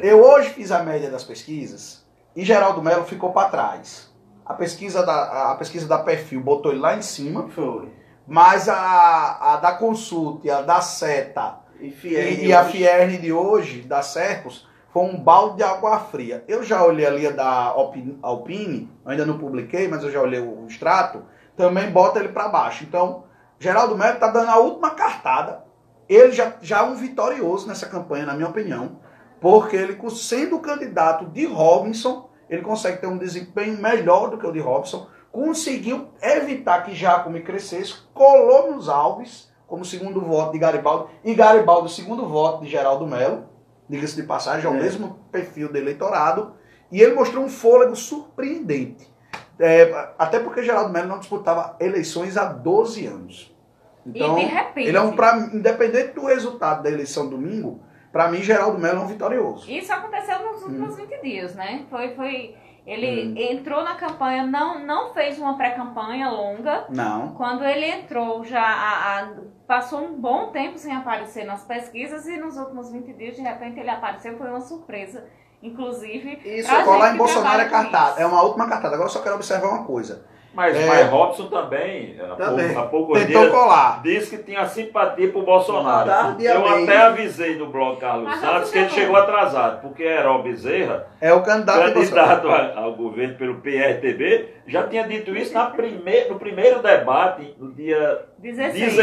A: Eu hoje fiz a média das pesquisas e Geraldo Mello ficou para trás. A pesquisa da Perfil botou ele lá em cima.
C: Foi.
A: Mas a da Consulta e a da Seta e a Fierne de hoje, da Serpos, foi um balde de água fria. Eu já olhei ali a da Alpine, ainda não publiquei, mas eu já olhei o extrato, também bota ele para baixo. Então, Geraldo Mello está dando a última cartada. Ele já é um vitorioso nessa campanha, na minha opinião, porque ele, sendo candidato de Robinson, ele consegue ter um desempenho melhor do que o de Robinson, conseguiu evitar que Jacome crescesse, colou nos Alves como segundo voto de Garibaldi, e Garibaldi o segundo voto de Geraldo Mello, diga-se de passagem, é o mesmo perfil do eleitorado, e ele mostrou um fôlego surpreendente. Até porque Geraldo Mello não disputava eleições há 12 anos. Então,
B: e de repente,
A: ele independente do resultado da eleição domingo, para mim, Geraldo Mello é um vitorioso.
B: Isso aconteceu nos últimos 20 dias, né? Ele entrou na campanha, não fez uma pré-campanha longa.
A: Não.
B: Quando ele entrou, passou um bom tempo sem aparecer nas pesquisas e nos últimos 20 dias, de repente, ele apareceu, foi uma surpresa. Inclusive,
A: isso, colar em Bolsonaro é cartada. É uma última cartada. Agora eu só quero observar uma coisa.
D: Mas Robson também, há pouco
A: tentou colar.
D: Disse que tinha simpatia por Bolsonaro. Eu até avisei no blog Carlos Santos que ele chegou atrasado, porque Herói Bezerra,
A: é o candidato
D: ao governo pelo PRTB, já tinha dito isso no primeiro debate, no dia 16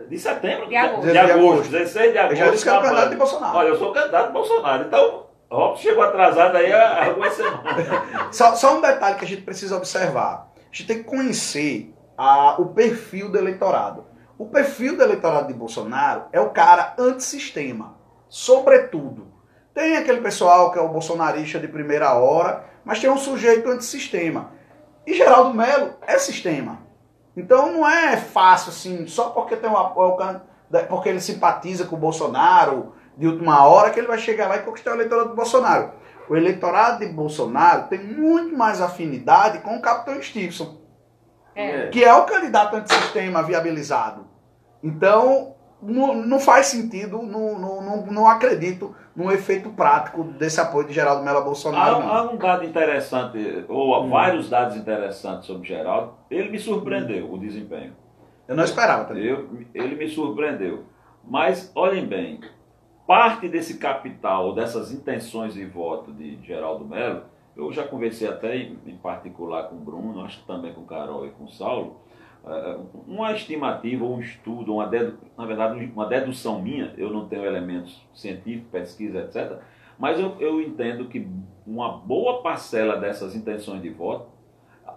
D: de setembro, de agosto, 16 de agosto.
A: Eu já disse que era o candidato de Bolsonaro.
D: Olha, eu sou candidato de Bolsonaro, então Robson chegou atrasado aí há algumas semanas.
A: Só um detalhe que a gente precisa observar. A gente tem que conhecer o perfil do eleitorado. O perfil do eleitorado de Bolsonaro é o cara antissistema. Sobretudo. Tem aquele pessoal que é o bolsonarista de primeira hora, mas tem um sujeito antissistema. E Geraldo Mello é sistema. Então não é fácil assim, só porque tem porque ele simpatiza com o Bolsonaro de última hora, que ele vai chegar lá e conquistar o eleitorado do Bolsonaro. O eleitorado de Bolsonaro tem muito mais afinidade com o Capitão Stevenson, que é o candidato antissistema viabilizado. Então, não faz sentido, não acredito no efeito prático desse apoio de Geraldo Mello a Bolsonaro.
D: Há um dado interessante, ou vários dados interessantes sobre Geraldo. Ele me surpreendeu, o desempenho.
A: Eu não esperava também.
D: Ele me surpreendeu. Mas, olhem bem, parte desse capital, dessas intenções de voto de Geraldo Mello, eu já conversei até em particular com o Bruno, acho que também com o Carol e com o Saulo, uma estimativa, um estudo, na verdade uma dedução minha, eu não tenho elementos científicos, pesquisa, etc., Mas eu entendo que uma boa parcela dessas intenções de voto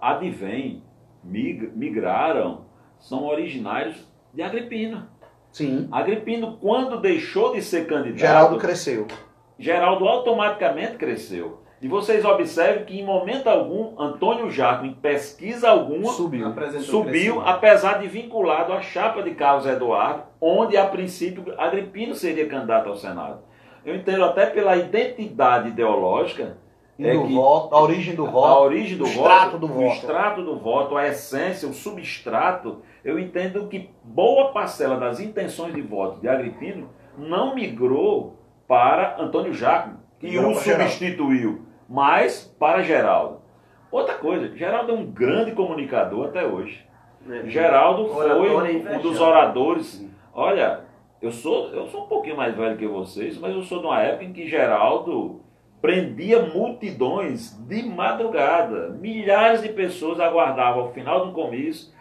D: advém, migraram, são originários de Agripino.
A: Sim.
D: Agripino, quando deixou de ser candidato...
A: Geraldo cresceu.
D: Geraldo automaticamente cresceu. E vocês observem que em momento algum, Antônio Jacques, em pesquisa alguma, subiu, apesar de vinculado à chapa de Carlos Eduardo, onde a princípio Agripino seria candidato ao Senado. Eu entendo até pela identidade ideológica,
A: voto, a origem do voto,
D: o extrato do voto, a essência, o substrato. Eu entendo que boa parcela das intenções de voto de Agripino não migrou para Antônio Jacques, que o substituiu, mas para Geraldo. Outra coisa, Geraldo é um grande comunicador até hoje. Geraldo foi um dos oradores. Olha, eu sou um pouquinho mais velho que vocês, mas eu sou de uma época em que Geraldo prendia multidões de madrugada. Milhares de pessoas aguardavam ao final do comício,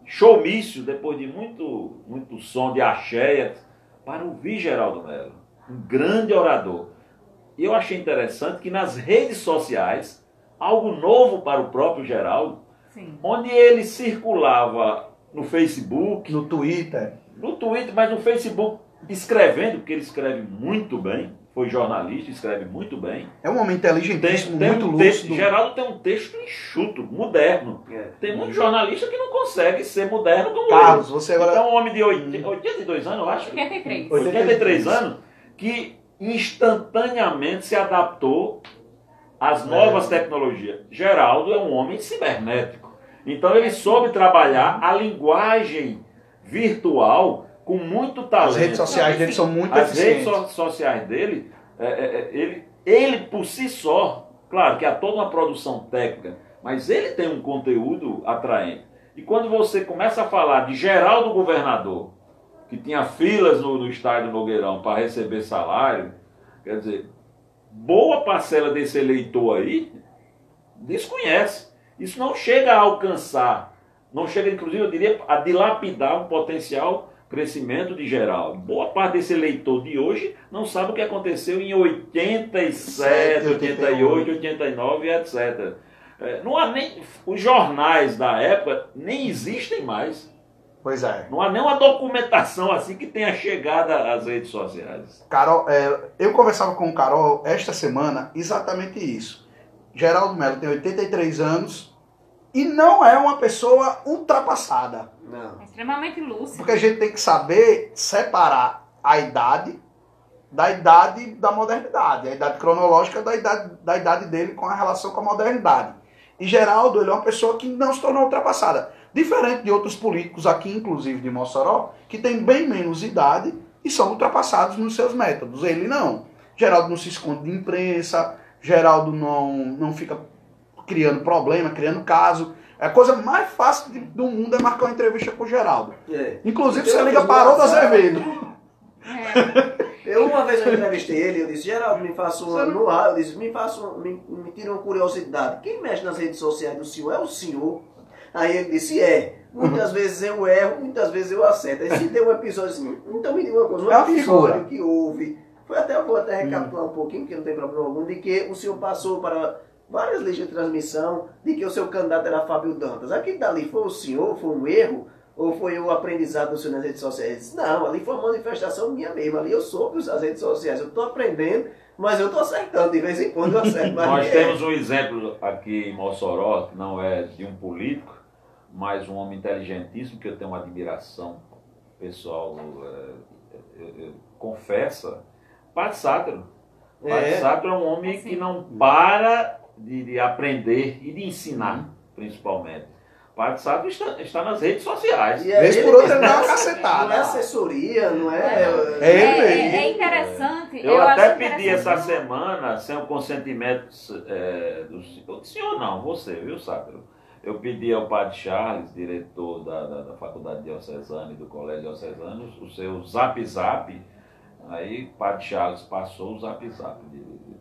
D: showmício, depois de muito som de axéia, para ouvir Geraldo Mello, um grande orador. E eu achei interessante que nas redes sociais, algo novo para o próprio Geraldo, sim, onde ele circulava no Facebook,
A: no Twitter,
D: mas no Facebook escrevendo, porque ele escreve muito bem, foi jornalista, escreve muito bem.
A: É um homem inteligentíssimo, muito lúcido.
D: Geraldo tem um texto enxuto, moderno. Tem muito jornalista que não consegue ser moderno como
A: Carlos,
D: ele.
A: você agora...
D: É um homem de 82 anos, eu acho. 83 anos, que instantaneamente se adaptou às novas tecnologias. Geraldo é um homem cibernético. Então ele soube trabalhar a linguagem virtual com muito talento.
A: As redes sociais dele são muito eficientes.
D: As redes sociais dele, ele por si só, claro que há toda uma produção técnica, mas ele tem um conteúdo atraente. E quando você começa a falar de Geraldo Governador, que tinha filas no estádio Nogueirão para receber salário, quer dizer, boa parcela desse eleitor aí desconhece. Isso não chega a alcançar, não chega, inclusive, eu diria, a dilapidar um potencial crescimento de Geraldo. Boa parte desse eleitor de hoje não sabe o que aconteceu em 87, 88, 89, etc. Não há nem, os jornais da época nem existem mais.
A: Pois é.
D: Não há nenhuma documentação assim que tenha chegado às redes sociais.
A: Carol, eu conversava com o Carol esta semana exatamente isso. Geraldo Mello tem 83 anos e não é uma pessoa ultrapassada.
B: Não. É extremamente lúcido.
A: Porque a gente tem que saber separar a idade da modernidade, a idade cronológica da idade dele com a relação com a modernidade. E Geraldo, ele é uma pessoa que não se tornou ultrapassada. Diferente de outros políticos aqui, inclusive de Mossoró, que tem bem menos idade e são ultrapassados nos seus métodos. Ele não. Geraldo não se esconde de imprensa, Geraldo não fica criando problema, criando caso. A coisa mais fácil do mundo é marcar uma entrevista com o Geraldo. Inclusive, você liga para Haroldo Azevedo.
C: Eu uma vez eu entrevistei ele, eu disse, Geraldo, me faça uma no ar, eu disse, me tira uma curiosidade. Quem mexe nas redes sociais do senhor é o senhor? Aí ele disse, muitas vezes eu erro, muitas vezes eu acerto. Aí se tem um episódio assim, então me diga uma coisa, um episódio que houve, eu vou até recapitular um pouquinho, porque não tem problema algum, de que o senhor passou para várias listas de transmissão, de que o seu candidato era Fábio Dantas. Aquilo dali foi o senhor, foi um erro? Ou foi o aprendizado do senhor nas redes sociais? Ele disse, não, ali foi uma manifestação minha mesmo. Ali eu soube usar as redes sociais. Eu estou aprendendo, mas eu estou acertando. De vez em quando eu acerto.
D: Nós temos um exemplo aqui em Mossoró, que não é de um político, mas um homem inteligentíssimo, que eu tenho uma admiração pessoal, confessa, Padre Sátiro. Padre Sátiro é um homem que não para de aprender e de ensinar, principalmente. Padre Sátiro está nas redes sociais.
A: Vez por outra ele dá uma cacetada.
C: Não é assessoria, não é...
B: É interessante.
D: Eu até pedi essa semana, sem o consentimento do senhor, não, você, viu, Sátiro? Eu pedi ao Padre Charles, diretor da Faculdade Diocesana e do Colégio Diocesano, o seu zap. Aí Padre Charles passou o zap de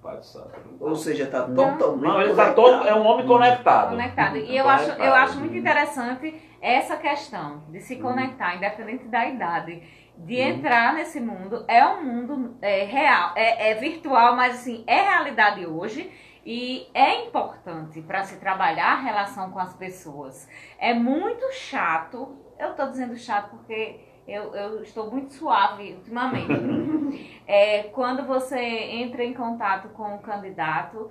D: Padre Sátiro.
C: Ou seja, está totalmente
D: ele está todo, é um homem conectado.
B: E eu acho muito interessante essa questão de se conectar, independente da idade, de entrar nesse mundo, é um mundo real, é virtual, mas assim, é realidade hoje. E é importante para se trabalhar a relação com as pessoas. É muito chato, eu estou dizendo chato porque eu estou muito suave ultimamente. Quando você entra em contato com o candidato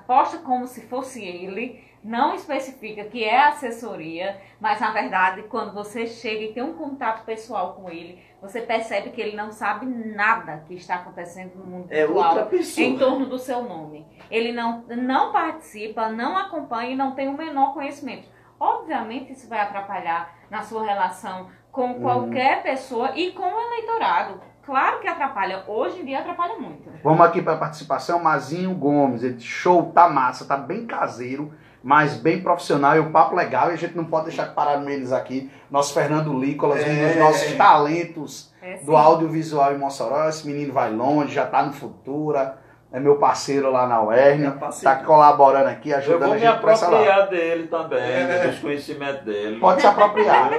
B: posta como se fosse ele, não especifica que é assessoria, mas na verdade quando você chega e tem um contato pessoal com ele, você percebe que ele não sabe nada que está acontecendo no mundo virtual em torno do seu nome. Ele não participa, não acompanha e não tem o menor conhecimento. Obviamente isso vai atrapalhar na sua relação com qualquer pessoa e com o eleitorado. Claro que atrapalha. Hoje em dia atrapalha muito.
A: Vamos aqui para a participação. Mazinho Gomes. Ele, show, tá massa, tá bem caseiro, mas bem profissional e o papo legal. E a gente não pode deixar de parar no meio aqui. Nosso Fernando Lícolas, um dos nossos talentos do audiovisual em Mossoró. Esse menino vai longe, já tá no Futura. É meu parceiro lá na UERN, tá colaborando aqui, ajudando a gente.
D: Eu vou me apropriar dele também, dos conhecimentos dele.
A: Pode se apropriar.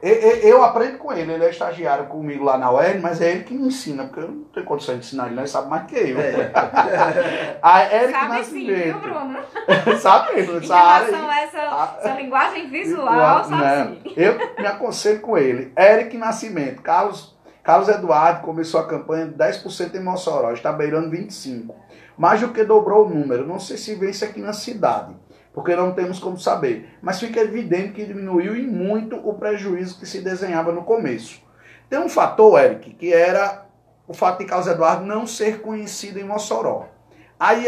A: Eu aprendo com ele, ele é estagiário comigo lá na UERN, mas é ele que me ensina, porque eu não tenho condição de ensinar ele, ele sabe mais que eu. A Eric
B: sabe
A: Nascimento.
B: Sim, viu, Bruno?
A: Sabe mesmo,
B: essa área. Essa linguagem visual, sabe sim.
A: Eu me aconselho com ele. Eric Nascimento, Carlos Eduardo começou a campanha de 10% em Mossoró, está beirando 25%. Mais do que dobrou o número. Não sei se vence aqui na cidade, porque não temos como saber. Mas fica evidente que diminuiu e muito o prejuízo que se desenhava no começo. Tem um fator, Eric, que era o fato de Carlos Eduardo não ser conhecido em Mossoró. Aí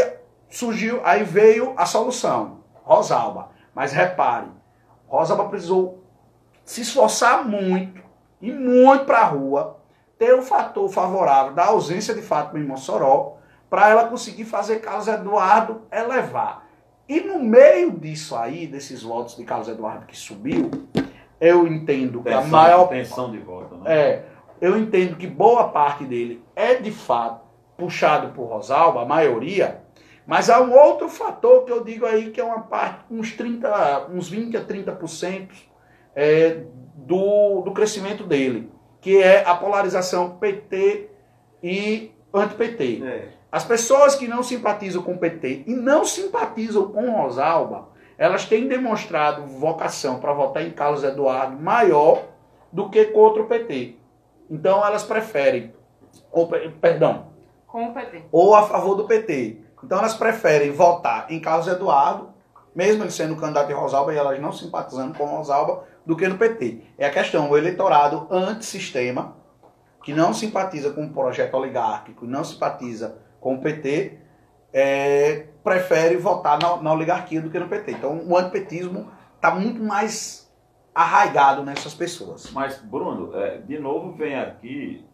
A: veio a solução, Rosalba. Mas repare, Rosalba precisou se esforçar muito, e muito para a rua, ter o fator favorável da ausência de Fátima em Mossoró, para ela conseguir fazer Carlos Eduardo elevar. E no meio disso aí, desses votos de Carlos Eduardo que subiu, eu entendo que a maior...
D: Tensão de voto, né?
A: Eu entendo que boa parte dele é de fato puxado por Rosalba, a maioria, mas há um outro fator que eu digo aí que é uma parte, uns 20 a 30% do crescimento dele, que é a polarização PT e anti-PT. As pessoas que não simpatizam com o PT e não simpatizam com Rosalba, elas têm demonstrado vocação para votar em Carlos Eduardo maior do que contra o PT. Então elas preferem, com o PT. Ou a favor do PT. Então elas preferem votar em Carlos Eduardo, mesmo ele sendo candidato de Rosalba e elas não simpatizando com Rosalba, do que no PT. É a questão, o eleitorado antissistema, que não simpatiza com o projeto oligárquico, não simpatiza com o PT, prefere votar na oligarquia do que no PT. Então o antipetismo está muito mais arraigado nessas pessoas.
D: Mas, Bruno, de novo vem aqui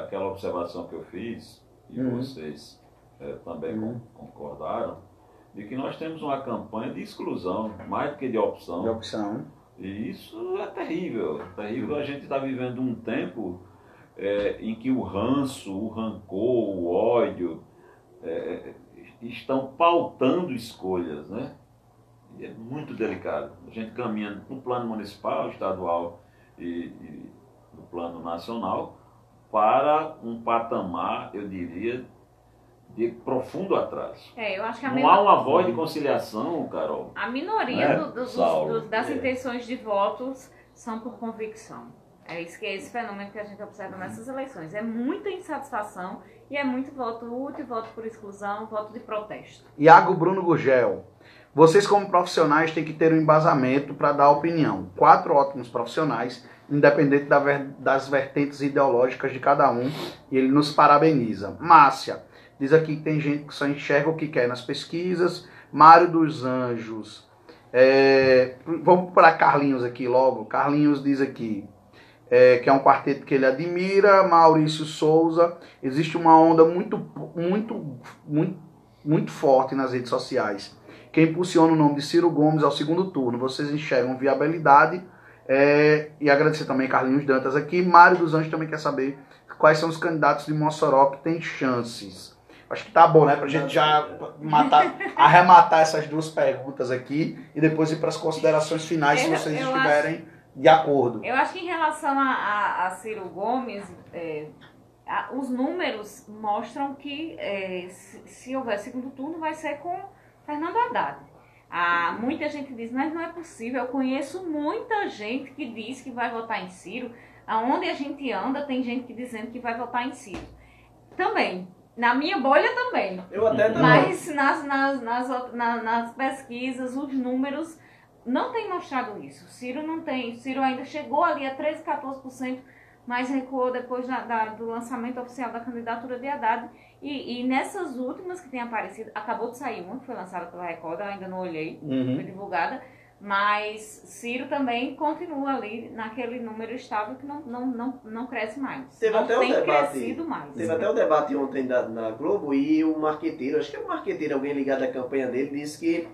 D: aquela observação que eu fiz, e vocês também concordaram, de que nós temos uma campanha de exclusão, mais do que de opção.
A: De opção.
D: E isso é terrível. Terrível. A gente está vivendo um tempo em que o ranço, o rancor, o ódio estão pautando escolhas, né? E é muito delicado. A gente caminha no plano municipal, estadual e no plano nacional para um patamar, eu diria, de profundo atraso.
B: Eu acho que
D: não há uma voz de conciliação, Carol.
B: A minoria das intenções de votos são por convicção. É esse fenômeno que a gente observa nessas eleições. É muita insatisfação e é muito voto útil, voto por exclusão, voto de protesto.
A: Iago Bruno Gugel. Vocês como profissionais têm que ter um embasamento para dar opinião. 4 ótimos profissionais, independente das vertentes ideológicas de cada um. E ele nos parabeniza. Márcia. Diz aqui que tem gente que só enxerga o que quer nas pesquisas. Mário dos Anjos. Vamos para Carlinhos aqui logo. Carlinhos diz aqui que é um quarteto que ele admira. Maurício Souza. Existe uma onda muito forte nas redes sociais que impulsiona o nome de Ciro Gomes ao segundo turno. Vocês enxergam viabilidade? E agradecer também Carlinhos Dantas aqui. Mário dos Anjos também quer saber quais são os candidatos de Mossoró que têm chances. Acho que tá bom, né? Pra gente já arrematar essas duas perguntas aqui e depois ir para as considerações finais, se vocês estiverem de acordo.
B: Eu acho que em relação a Ciro Gomes, os números mostram que se houver segundo turno vai ser com Fernando Haddad. Muita gente diz, mas não é possível. Eu conheço muita gente que diz que vai votar em Ciro. Aonde a gente anda, tem gente dizendo que vai votar em Ciro. Também. Na minha bolha também.
C: Eu até também.
B: Mas nas pesquisas, os números não têm mostrado isso. Ciro não tem. Ciro ainda chegou ali a 13%, 14%, mas recuou depois do lançamento oficial da candidatura de Haddad. E nessas últimas que tem aparecido, acabou de sair uma que foi lançada pela Record, eu ainda não olhei, foi divulgada. Mas Ciro também continua ali naquele número estável que não cresce mais.
C: Teve
B: não
C: até
B: tem
C: debate,
B: crescido mais.
C: Teve até o debate ontem na Globo e o marqueteiro, acho que é o marqueteiro, alguém ligado à campanha dele, disse que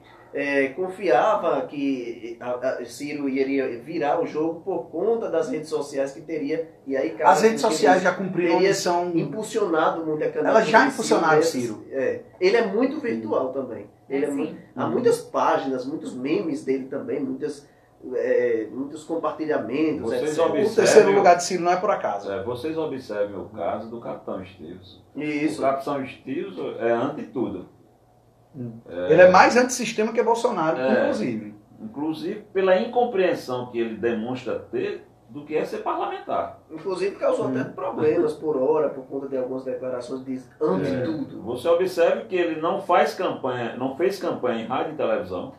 C: confiava que Ciro iria virar o jogo por conta das redes sociais que teria. E aí,
A: as redes sociais já cumpriram a missão.
C: Impulsionado muito a candidatura.
A: Elas já impulsionaram Ciro.
C: Ele é muito virtual também. Há muitas páginas, muitos memes dele também, muitos compartilhamentos.
D: Vocês
A: O terceiro lugar de Ciro não é por acaso.
D: Vocês observem o caso do Capitão Estilos.
C: Isso.
D: O Capitão Estilos é ante tudo.
A: Ele é mais antissistema que Bolsonaro, inclusive.
D: Inclusive pela incompreensão que ele demonstra ter do que é ser parlamentar.
C: Inclusive causou até problemas por hora, por conta de algumas declarações de ante tudo.
D: Você observe que ele não fez campanha em rádio e televisão,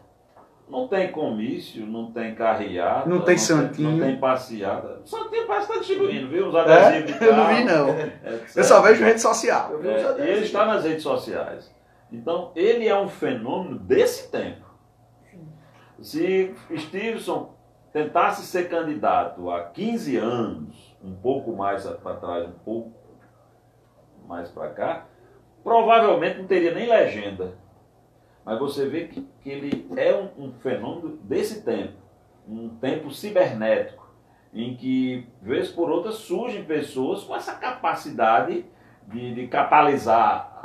D: não tem comício, não tem carreata,
A: não tem santinho,
D: não tem passeada. Santinho parece que está distribuindo, viu? Os adesivos de carro,
A: eu não vi não. Eu só vejo rede social.
D: E ele está nas redes sociais. Então, ele é um fenômeno desse tempo. Se Stevenson tentasse ser candidato há 15 anos, um pouco mais para trás, um pouco mais para cá, provavelmente não teria nem legenda. Mas você vê que ele é um fenômeno desse tempo, um tempo cibernético, em que, vez por outra, surgem pessoas com essa capacidade de catalisar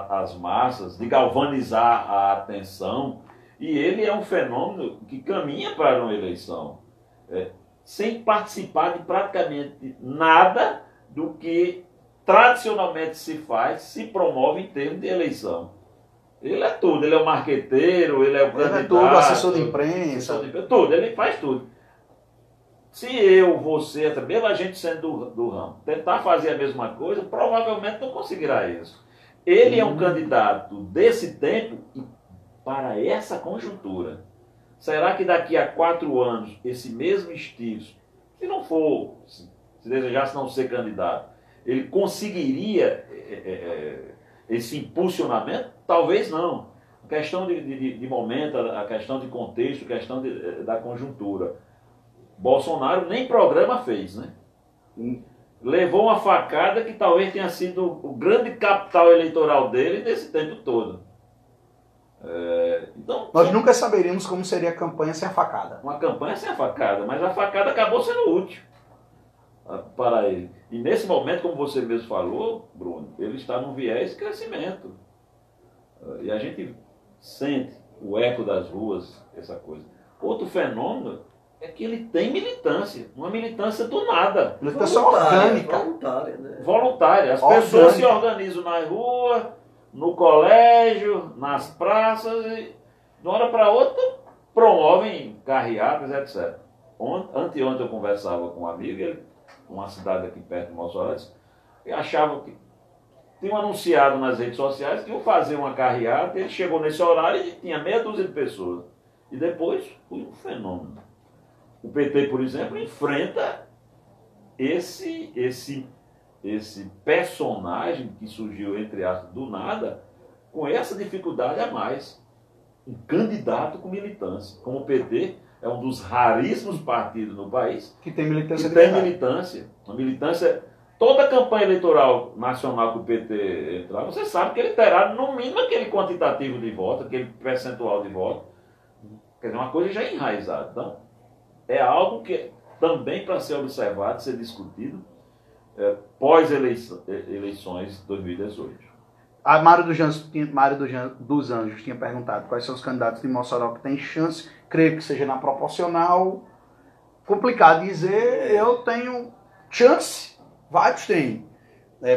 D: as massas, de galvanizar a atenção. E ele é um fenômeno que caminha para uma eleição sem participar de praticamente nada do que tradicionalmente se promove em termos de eleição. Ele é tudo, ele é o marqueteiro, ele é o candidato. Ele é tudo,
A: assessor de imprensa.
D: Tudo, ele faz tudo. Se eu, você, mesmo a gente sendo do ramo, tentar fazer a mesma coisa, provavelmente não conseguirá isso. Ele é um candidato desse tempo e para essa conjuntura. Será que daqui a 4 anos, esse mesmo estilo, se não for, se desejasse não ser candidato, ele conseguiria esse impulsionamento? Talvez não. A questão de momento, a questão de contexto, a questão da conjuntura. Bolsonaro nem programa fez, né? Levou uma facada que talvez tenha sido o grande capital eleitoral dele nesse tempo todo. Então,
A: nós nunca saberíamos como seria a campanha sem a facada.
D: Uma campanha sem a facada, mas a facada acabou sendo útil para ele. E nesse momento, como você mesmo falou, Bruno, ele está num viés de crescimento. E a gente sente o eco das ruas, essa coisa. Outro fenômeno é que ele tem militância, uma militância do nada.
A: Militância orgânica.
C: Voluntária, né?
D: Voluntária. As pessoas se organizam na rua, no colégio, nas praças, e de uma hora para outra promovem carreatas, etc. Anteontem eu conversava com um amigo, uma cidade aqui perto de Mossoró, e achava que tinham anunciado nas redes sociais que iam fazer uma carreata, ele chegou nesse horário e tinha meia dúzia de pessoas. E depois foi um fenômeno. O PT, por exemplo, enfrenta esse personagem que surgiu, entre aspas, do nada, com essa dificuldade a mais. Um candidato com militância. Como o PT é um dos raríssimos partidos no país
A: que tem militância.
D: Uma militância. Toda a campanha eleitoral nacional que o PT entrar, você sabe que ele terá no mínimo aquele quantitativo de voto, aquele percentual de voto. Quer dizer, uma coisa já enraizada. Então, é algo que também para ser observado, ser discutido pós-eleições de 2018.
A: A Mário dos Anjos tinha perguntado quais são os candidatos de Mossoró que têm chance. Creio que seja na proporcional. Complicado dizer, eu tenho chance. Vários têm.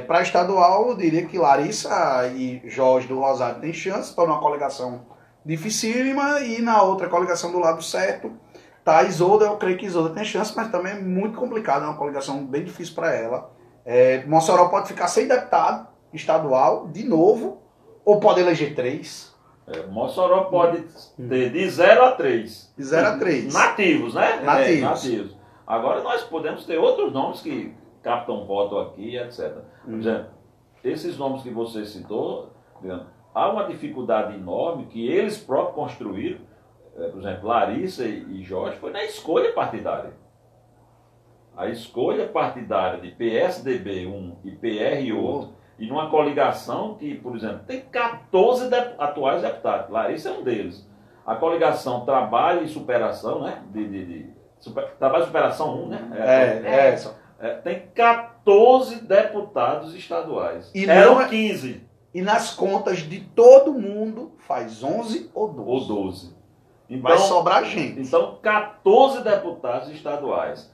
A: Para estadual, eu diria que Larissa e Jorge do Rosário têm chance. Estão numa coligação dificílima. E na outra coligação do lado certo, tá a Isolda. Eu creio que Isolda tem chance, mas também é muito complicado. É uma coligação bem difícil para ela. Mossoró pode ficar sem deputado estadual, de novo, ou pode eleger 3.
D: Mossoró pode ter de 0 a 3.
A: De 0 a 3.
D: Nativos, né?
A: Nativos.
D: Nativos. Agora nós podemos ter outros nomes que captam voto aqui, etc. Por exemplo, esses nomes que você citou, há uma dificuldade enorme que eles próprios construíram. Por exemplo, Larissa e Jorge foi na escolha partidária. A escolha partidária de PSDB 1 e PR outro, e numa coligação que, por exemplo, tem 14 atuais deputados. Larissa é um deles. A coligação Trabalho e Superação, né? Trabalho e Superação 1, né? Tem 14 deputados estaduais.
A: E
D: eram 15.
A: E nas contas de todo mundo faz 11 ou 12.
D: Ou 12. Então,
A: vai sobrar gente.
D: Então, 14 deputados estaduais.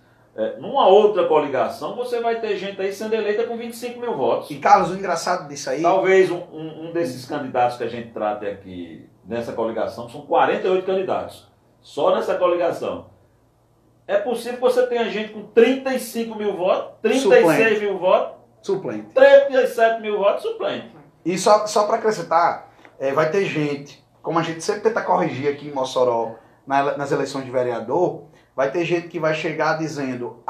D: Numa outra coligação, você vai ter gente aí sendo eleita com 25 mil votos.
A: E, Carlos, o engraçado disso aí...
D: Talvez um desses candidatos que a gente trata aqui nessa coligação, são 48 candidatos. Só nessa coligação. É possível que você tenha gente com 35 mil votos, 36 mil votos,
A: suplente.
D: 37 mil votos, suplente.
A: E só para acrescentar, vai ter gente, como a gente sempre tenta corrigir aqui em Mossoró, nas eleições de vereador... Vai ter gente que vai chegar dizendo: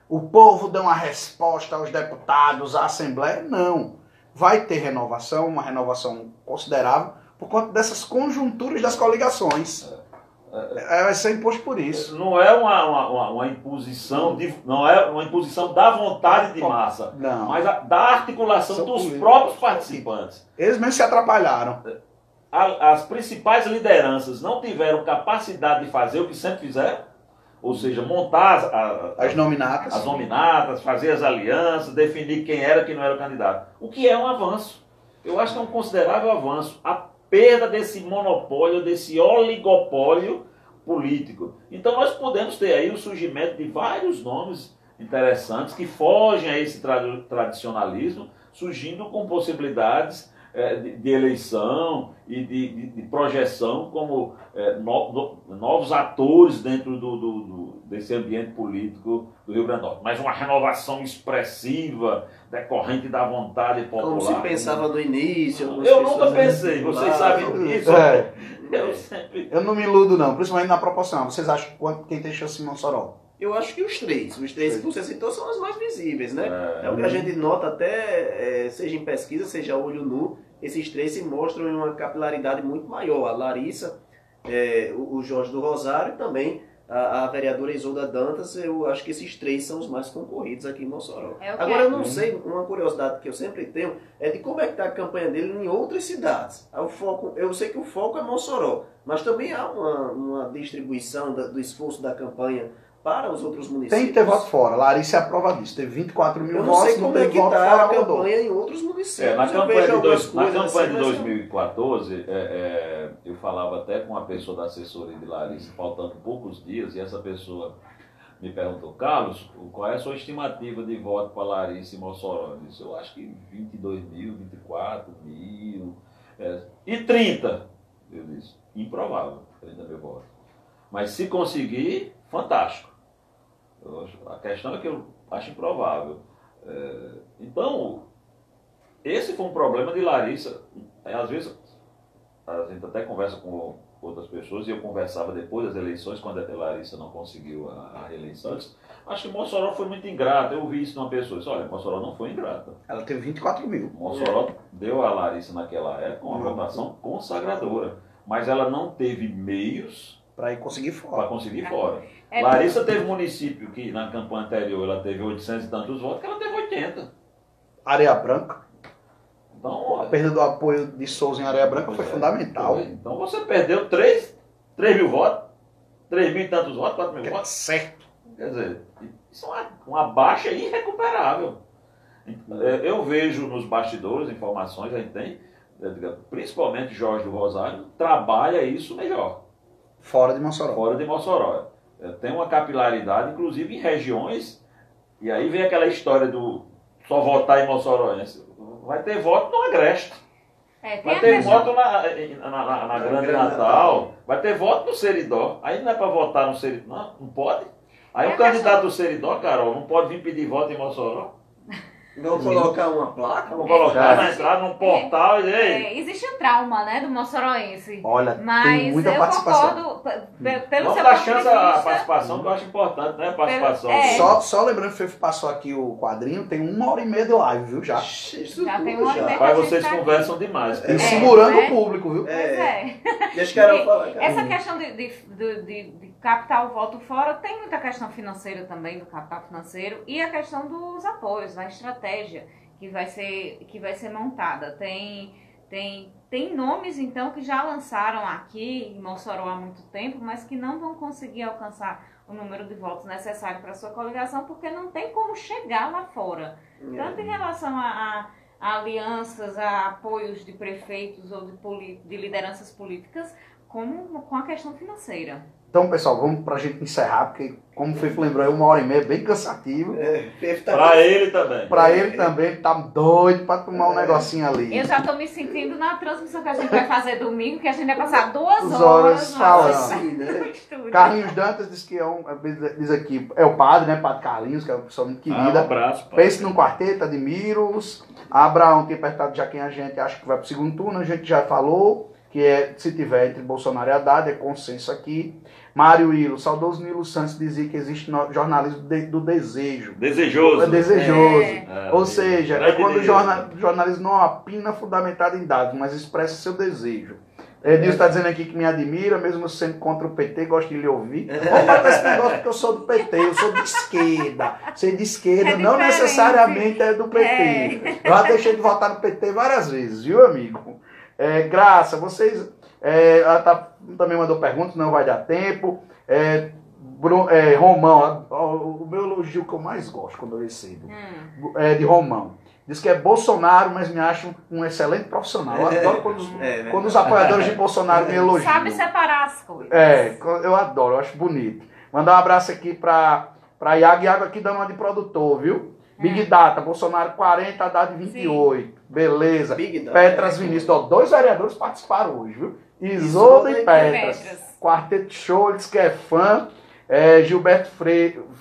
A: o povo dá uma resposta aos deputados, à Assembleia. Não. Vai ter renovação, uma renovação considerável, por conta dessas conjunturas das coligações. Vai ser imposto por isso.
D: Não é uma imposição, não é uma imposição da vontade de massa,
A: não,
D: mas da articulação dos próprios participantes.
A: Eles mesmo se atrapalharam.
D: As principais lideranças não tiveram capacidade de fazer o que sempre fizeram. Ou seja, montar
A: as
D: nominatas, fazer as alianças, definir quem era e quem não era o candidato. O que é um avanço. Eu acho que é um considerável avanço. A perda desse monopólio, desse oligopólio político. Então nós podemos ter aí o surgimento de vários nomes interessantes que fogem a esse tradicionalismo, surgindo com possibilidades de eleição e de projeção como novos atores dentro desse ambiente político do Rio Grande do Norte. Mas uma renovação expressiva, decorrente da vontade popular.
C: Como se pensava no início.
D: Eu nunca pensei, vocês sabem disso.
A: Eu não me iludo não, principalmente na proporção. Vocês acham que quem tem chance em Mossoró?
C: Eu acho que os três que você citou são os mais visíveis, né? É o que a gente nota até, seja em pesquisa, seja a olho nu, esses três se mostram em uma capilaridade muito maior. A Larissa, o Jorge do Rosário e também a vereadora Isolda Dantas. Eu acho que esses três são os mais concorridos aqui em Mossoró. Agora, eu não sei, uma curiosidade que eu sempre tenho é de como é que está a campanha dele em outras cidades. Eu sei que o foco é Mossoró, mas também há uma distribuição do esforço da campanha para os outros municípios.
A: Tem que ter voto fora. Larissa é a prova disso. Teve 24 mil votos.
C: Eu não sei como é que está a campanha em outros municípios.
D: Na campanha de 2014, eu falava até com uma pessoa da assessoria de Larissa, faltando poucos dias, e essa pessoa me perguntou: Carlos, qual é a sua estimativa de voto para Larissa e Mossoró? Eu disse: eu acho que 22 mil, 24 mil, e 30. Eu disse: improvável, 30 mil votos. Mas se conseguir, fantástico. A questão é que eu acho improvável. Então, esse foi um problema de Larissa. Às vezes, a gente até conversa com outras pessoas, e eu conversava depois das eleições, quando a Larissa não conseguiu a reeleição. Acho que Mossoró foi muito ingrata. Eu ouvi isso de uma pessoa. Disse: olha, Mossoró não foi ingrata.
A: Ela teve 24 mil.
D: Mossoró deu a Larissa naquela época uma votação consagradora. Mas ela não teve meios
A: para ir conseguir fora.
D: Larissa teve município que na campanha anterior ela teve 800 e tantos votos, que ela teve 80.
A: Areia Branca.
D: Então,
A: a perda do apoio de Souza em Areia Branca foi fundamental.
D: Então você perdeu 3 mil votos, 3 mil e tantos votos, 4 mil votos.
A: Certo.
D: Quer dizer, isso é uma baixa irrecuperável. Eu vejo nos bastidores, informações, a gente tem, principalmente Jorge do Rosário, trabalha isso melhor.
A: Fora de Mossoró.
D: Fora de Mossoró. Tem uma capilaridade, inclusive em regiões, e aí vem aquela história do só votar em Mossoroense. Vai ter voto no Agreste. Vai ter voto na Grande Natal. Vai ter voto no Seridó. Aí não é para votar no Seridó. Não pode. Aí o candidato do Seridó, Carol, não pode vir pedir voto em Mossoró.
C: Vamos colocar uma placa?
D: Vamos colocar na entrada, num portal e aí.
B: Existe o trauma, né, do moçoroense.
A: Olha,
B: mas
A: tem muita
B: eu
A: participação.
B: concordo pelo
D: Vamos
B: seu
D: dar
B: ponto de
D: chance
B: vista.
D: à participação, que eu acho importante, né? A participação.
A: Só lembrando que o Fefe passou aqui o quadrinho, tem 1h30 de live, viu? Já.
B: Já tem 1h30.
D: Rapaz, vocês conversam demais.
A: E segurando
B: né?
A: o público, viu?
B: Pois é.
C: Deixa o cara falar, cara.
B: Essa questão de captar o voto fora, tem muita questão financeira também, do capital financeiro, e a questão dos apoios, da estratégia que vai ser montada. Tem nomes, então, que já lançaram aqui em Mossoró há muito tempo, mas que não vão conseguir alcançar o número de votos necessário para a sua coligação, porque não tem como chegar lá fora. Tanto em relação a alianças, a apoios de prefeitos ou de lideranças políticas, como com a questão financeira.
A: Então, pessoal, vamos pra gente encerrar, porque, como o Fefe lembrou, é 1h30, é bem cansativo.
D: Para ele também.
A: Pra ele também, ele tá doido pra tomar um negocinho ali.
B: Eu já tô me sentindo na transmissão que a gente vai fazer domingo, que a gente vai passar 2
A: horas
B: horas
A: falando.
B: no estúdio.
A: Carlinhos Dantas diz que diz aqui, é o padre, né? Padre Carlinhos, que é uma pessoa muito querida.
D: Um abraço.
A: Pense num quarteto, admiro-os. Abraão tem perguntado já quem a gente acha que vai pro segundo turno, a gente já falou, que é, se tiver entre Bolsonaro e Haddad, é consenso aqui. Mário Ilo, saudoso Nilo Santos dizia que existe jornalismo do desejo.
D: Desejoso.
A: É desejoso.
D: É.
A: Ou seja, é quando o
D: Deus.
A: jornalismo não opina fundamentado em dados, mas expressa seu desejo. Edilson está dizendo aqui que me admira, mesmo sendo contra o PT, gosto de lhe ouvir. Vou falar esse negócio porque eu sou do PT, eu sou de esquerda. Ser de esquerda
B: É
A: não
B: diferente.
A: necessariamente é do PT. Eu já deixei de votar no PT várias vezes, viu, amigo? Graça, vocês... ela também mandou perguntas, não vai dar tempo. Romão, o meu elogio que eu mais gosto quando eu recebo, de Romão. Diz que é Bolsonaro, mas me acha um excelente profissional. Eu adoro quando os apoiadores de Bolsonaro me elogiam.
B: Sabe separar as coisas.
A: Eu adoro, eu acho bonito. Mandar um abraço aqui pra Iago. Iago aqui dando uma de produtor, viu? Big Data, Bolsonaro 40, Haddad 28. Sim. Beleza. Petras Vinícius. 2 vereadores participaram hoje, viu? Isolda e Petras. Quarteto Show, ele diz que é fã. Gilberto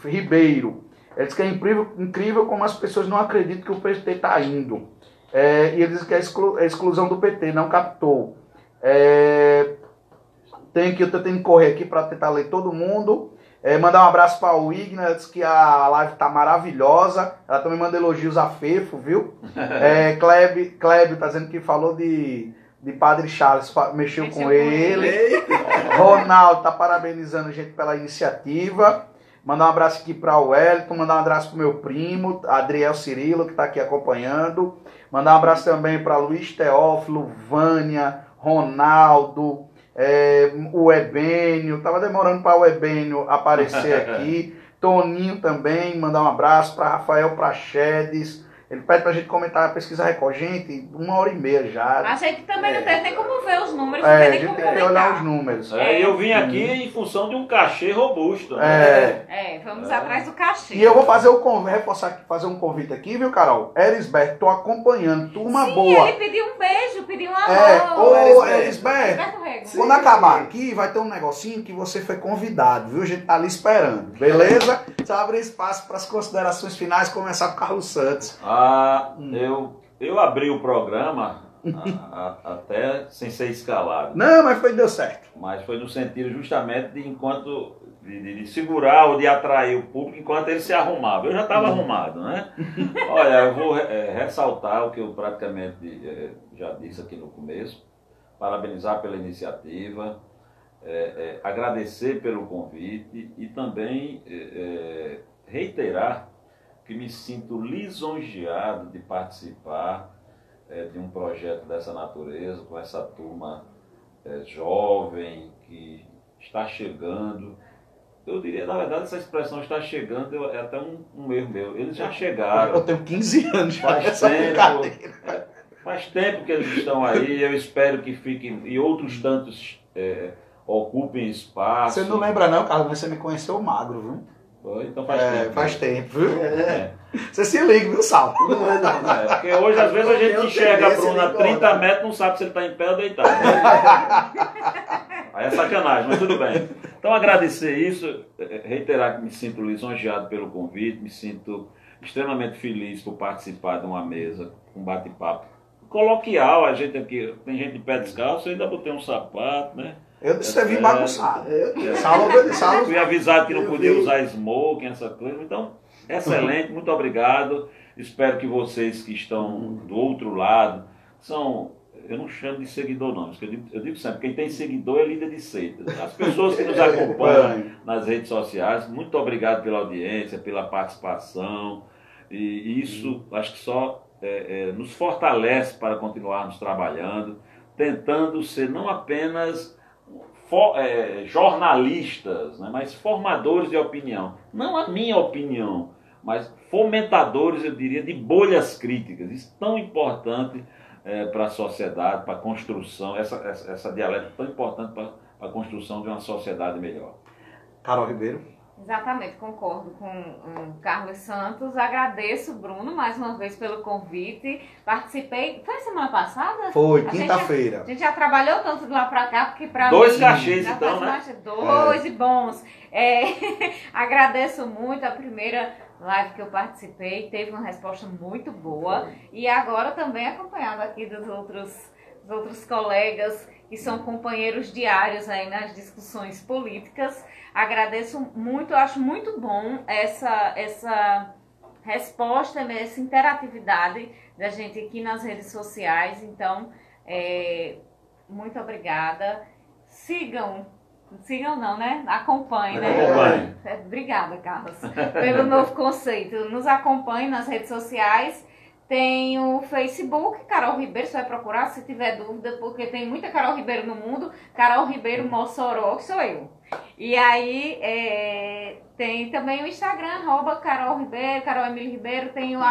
A: Ribeiro. Ele diz que é incrível como as pessoas não acreditam que o PT está indo. E ele diz que a exclusão do PT não captou. Eu tenho que correr aqui para tentar ler todo mundo. Mandar um abraço para o Igna, ela diz que a live tá maravilhosa. Ela também manda elogios a Fefo, viu? Clébio tá dizendo que falou de Padre Charles, mexeu com ele. Ronaldo tá parabenizando a gente pela iniciativa. Mandar um abraço aqui para o Wellington, mandar um abraço para o meu primo, Adriel Cirilo, que está aqui acompanhando. Mandar um abraço também para Luiz Teófilo, Vânia, Ronaldo, o Ebênio. Estava demorando para o Ebênio aparecer aqui. Toninho também, mandar um abraço para Rafael Prachedes. Ele pede pra gente comentar a pesquisa Record. Gente, 1h30 já.
B: A gente também não tem nem como ver os números,
A: a gente tem que olhar os números.
D: Eu vim aqui em função de um cachê robusto.
B: Vamos atrás do cachê.
A: E eu vou fazer fazer um convite aqui, viu, Carol? Erisberto, tô acompanhando, turma boa.
B: Ele pediu um beijo, pediu um amor.
A: Ô, Erisberto, quando acabar aqui, vai ter um negocinho que você foi convidado, viu? A gente tá ali esperando, beleza? Só abrir espaço para as considerações finais, começar com o Carlos Santos.
D: Eu abri o programa até sem ser escalado.
A: Não, mas deu certo.
D: Mas foi no sentido justamente de segurar ou de atrair o público enquanto ele se arrumava. Eu já estava arrumado, né? Olha, eu vou ressaltar o que eu praticamente já disse aqui no começo. Parabenizar pela iniciativa, agradecer pelo convite e também reiterar que me sinto lisonjeado de participar de um projeto dessa natureza, com essa turma jovem que está chegando eu diria, na verdade, essa expressão está chegando, é até um erro meu. Eles já chegaram.
A: Eu tenho 15 anos já
D: Faz
A: nessa
D: tempo,
A: brincadeira.
D: faz tempo que eles estão aí, eu espero que fiquem, e outros tantos ocupem espaço.
A: Você não lembra não, Carlos, mas você me conheceu magro, viu?
D: Então faz tempo.
A: Faz tempo, viu?
D: É.
A: Você se liga, viu, Sal?
D: Porque hoje, às vezes, a gente enxerga a Bruna a 30 metros, não sabe se ele está em pé ou deitado. Aí é sacanagem, mas tudo bem. Então, agradecer isso, reiterar que me sinto lisonjeado pelo convite, me sinto extremamente feliz por participar de uma mesa, um bate-papo coloquial. A gente aqui, tem gente de pé descalço, eu ainda botei um sapato, né?
A: Eu disse que vim bagunçado.
D: Eu fui avisado que não podia usar smoking, essa coisa. Então, excelente, muito obrigado. Espero que vocês que estão do outro lado são... Eu não chamo de seguidor, não. Eu digo sempre, quem tem seguidor é líder de seita. As pessoas que nos acompanham nas redes sociais, muito obrigado pela audiência, pela participação. E isso, acho que só nos fortalece para continuarmos trabalhando, tentando ser não apenas jornalistas, né, mas formadores de opinião. Não a minha opinião, mas fomentadores, eu diria, de bolhas críticas. Isso é tão importante para a sociedade, para a construção, essa dialética tão importante para a construção de uma sociedade melhor.
A: Carol Ribeiro.
B: Exatamente, concordo com o Carlos Santos. Agradeço, Bruno, mais uma vez pelo convite. Participei, foi semana passada?
A: Foi, quinta-feira.
B: A gente já trabalhou tanto de lá pra cá, porque pra
D: dois
B: mim...
D: cachês, então, né?
B: Dois e bons. Agradeço muito a primeira live que eu participei, teve uma resposta muito boa. E agora também acompanhado aqui dos outros colegas que são companheiros diários aí nas discussões políticas. Agradeço muito, acho muito bom essa resposta, essa interatividade da gente aqui nas redes sociais. Então, muito obrigada. Sigam não, né? Acompanhem, né? Obrigada, Carlos, pelo novo conceito. Nos acompanhe nas redes sociais. Tem o Facebook, Carol Ribeiro, você vai procurar se tiver dúvida, porque tem muita Carol Ribeiro no mundo. Carol Ribeiro Mossoró, que sou eu. E aí tem também o Instagram, @Carol Ribeiro, Carol Emílio Ribeiro, tem o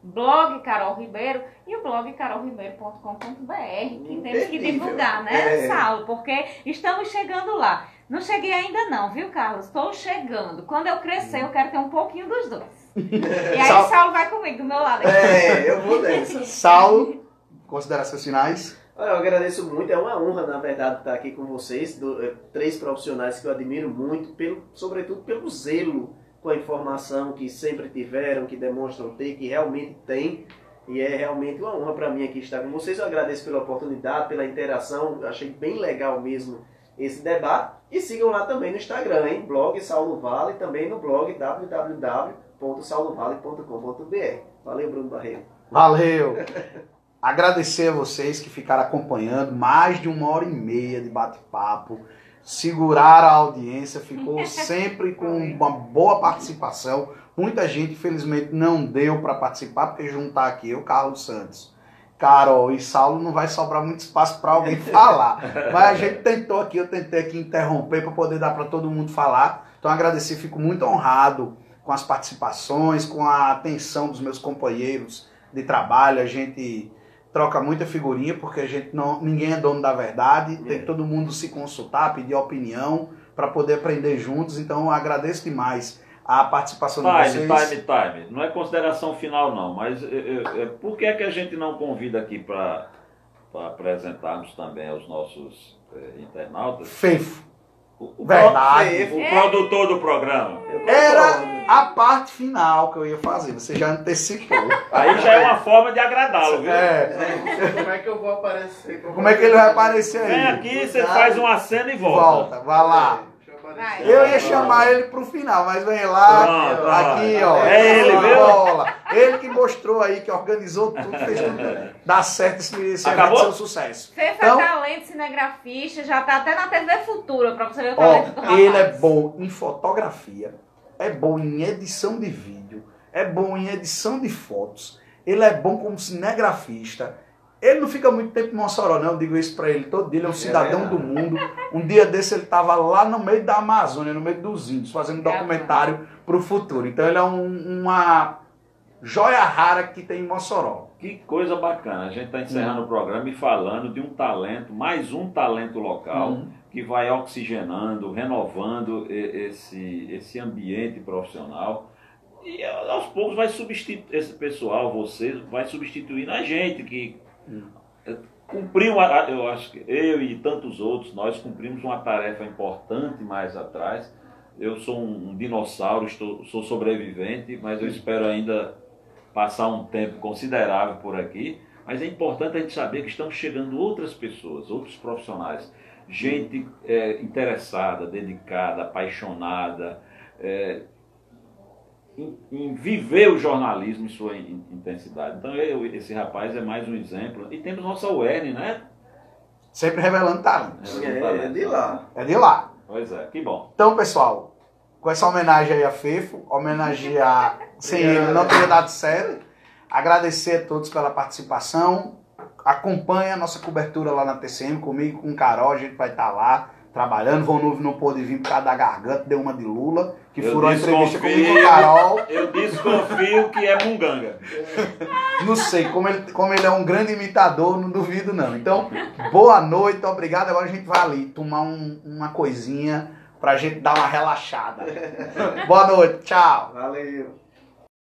B: @blog Carol Ribeiro e o blog carolribeiro.com.br, que temos que divulgar, né, Saulo? Porque estamos chegando lá. Não cheguei ainda não, viu, Carlos? Estou chegando. Quando eu crescer, eu quero ter um pouquinho dos dois. E aí o Saulo vai comigo, do meu lado.
C: Eu vou dessa.
A: Saulo, considerações finais?
C: Eu agradeço muito, é uma honra, na verdade, estar aqui com vocês, três profissionais que eu admiro muito, sobretudo pelo zelo com a informação que sempre tiveram, que demonstram ter, que realmente têm, e é realmente uma honra para mim aqui estar com vocês. Eu agradeço pela oportunidade, pela interação, achei bem legal mesmo esse debate, e sigam lá também no Instagram, hein? Blog Saulo Vale, e também no blog www.saulovale.com.br. Valeu, Bruno Barreiro.
A: Valeu! Agradecer a vocês que ficaram acompanhando mais de 1h30 de bate-papo, seguraram a audiência, ficou sempre com uma boa participação. Muita gente, infelizmente, não deu para participar, porque juntar aqui eu, Carlos Santos, Carol e Saulo, não vai sobrar muito espaço para alguém falar. Mas a gente tentou aqui, eu tentei aqui interromper para poder dar para todo mundo falar. Então agradecer, fico muito honrado com as participações, com a atenção dos meus companheiros de trabalho. A gente troca muita figurinha, porque ninguém é dono da verdade, tem que todo mundo se consultar, pedir opinião, para poder aprender juntos. Então eu agradeço demais a participação de vocês.
D: Time. Não é consideração final não, mas por que é que a gente não convida aqui para apresentarmos também aos nossos internautas?
A: Feifo. Verdade.
D: O produtor do programa.
A: Era a parte final que eu ia fazer, você já antecipou.
D: Aí já é uma forma de agradá-lo, viu?
C: Como é que eu vou aparecer?
A: Como é que ele vai aparecer aí?
D: Vem aqui, você faz uma cena e volta.
A: Vai lá. Eu ia chamar ele pro final, mas vem lá, aqui, ó.
D: É ele, viu?
A: Ele que mostrou aí, que organizou tudo, fez tudo dar certo esse evento ser um sucesso.
B: Fefa então, talento, cinegrafista, já tá até na TV Futura, pra você ver o talento do rapaz.
A: Ele é bom em fotografia, é bom em edição de vídeo, é bom em edição de fotos, ele é bom como cinegrafista, Ele não fica muito tempo em Mossoró, não. Eu digo isso pra ele todo dia. Ele é um cidadão do mundo. Um dia desse ele tava lá no meio da Amazônia, no meio dos índios, fazendo documentário pro futuro. Então ele é uma joia rara que tem em Mossoró.
D: Que coisa bacana. A gente está encerrando o programa e falando de um talento, mais um talento local, que vai oxigenando, renovando esse ambiente profissional. E aos poucos vai substituir esse pessoal, vocês, vai substituindo a gente que cumpriu, eu acho que eu e tantos outros, nós cumprimos uma tarefa importante mais atrás. Eu sou um dinossauro, sou sobrevivente, mas eu espero ainda passar um tempo considerável por aqui. Mas é importante a gente saber que estão chegando outras pessoas, outros profissionais, gente interessada, dedicada, apaixonada, em viver o jornalismo em sua intensidade. Então esse rapaz é mais um exemplo. E temos nossa UERN, né?
A: Sempre revelando talento.
C: É de lá.
A: É de lá.
D: Pois é, que bom.
A: Então, pessoal, com essa homenagem aí a Fefo, homenagear, sem ele não teria dado certo. Agradecer a todos pela participação. Acompanhe a nossa cobertura lá na TCM, comigo, com o Carol, a gente vai estar lá trabalhando. Von Nuve não pôde vir por causa da garganta, deu uma de Lula, que furou a entrevista comigo com o Carol.
D: Eu desconfio que é munganga.
A: Não sei, como ele é um grande imitador, não duvido não. Então, boa noite, obrigado. Agora a gente vai ali tomar uma coisinha pra gente dar uma relaxada. Boa noite, tchau.
C: Valeu.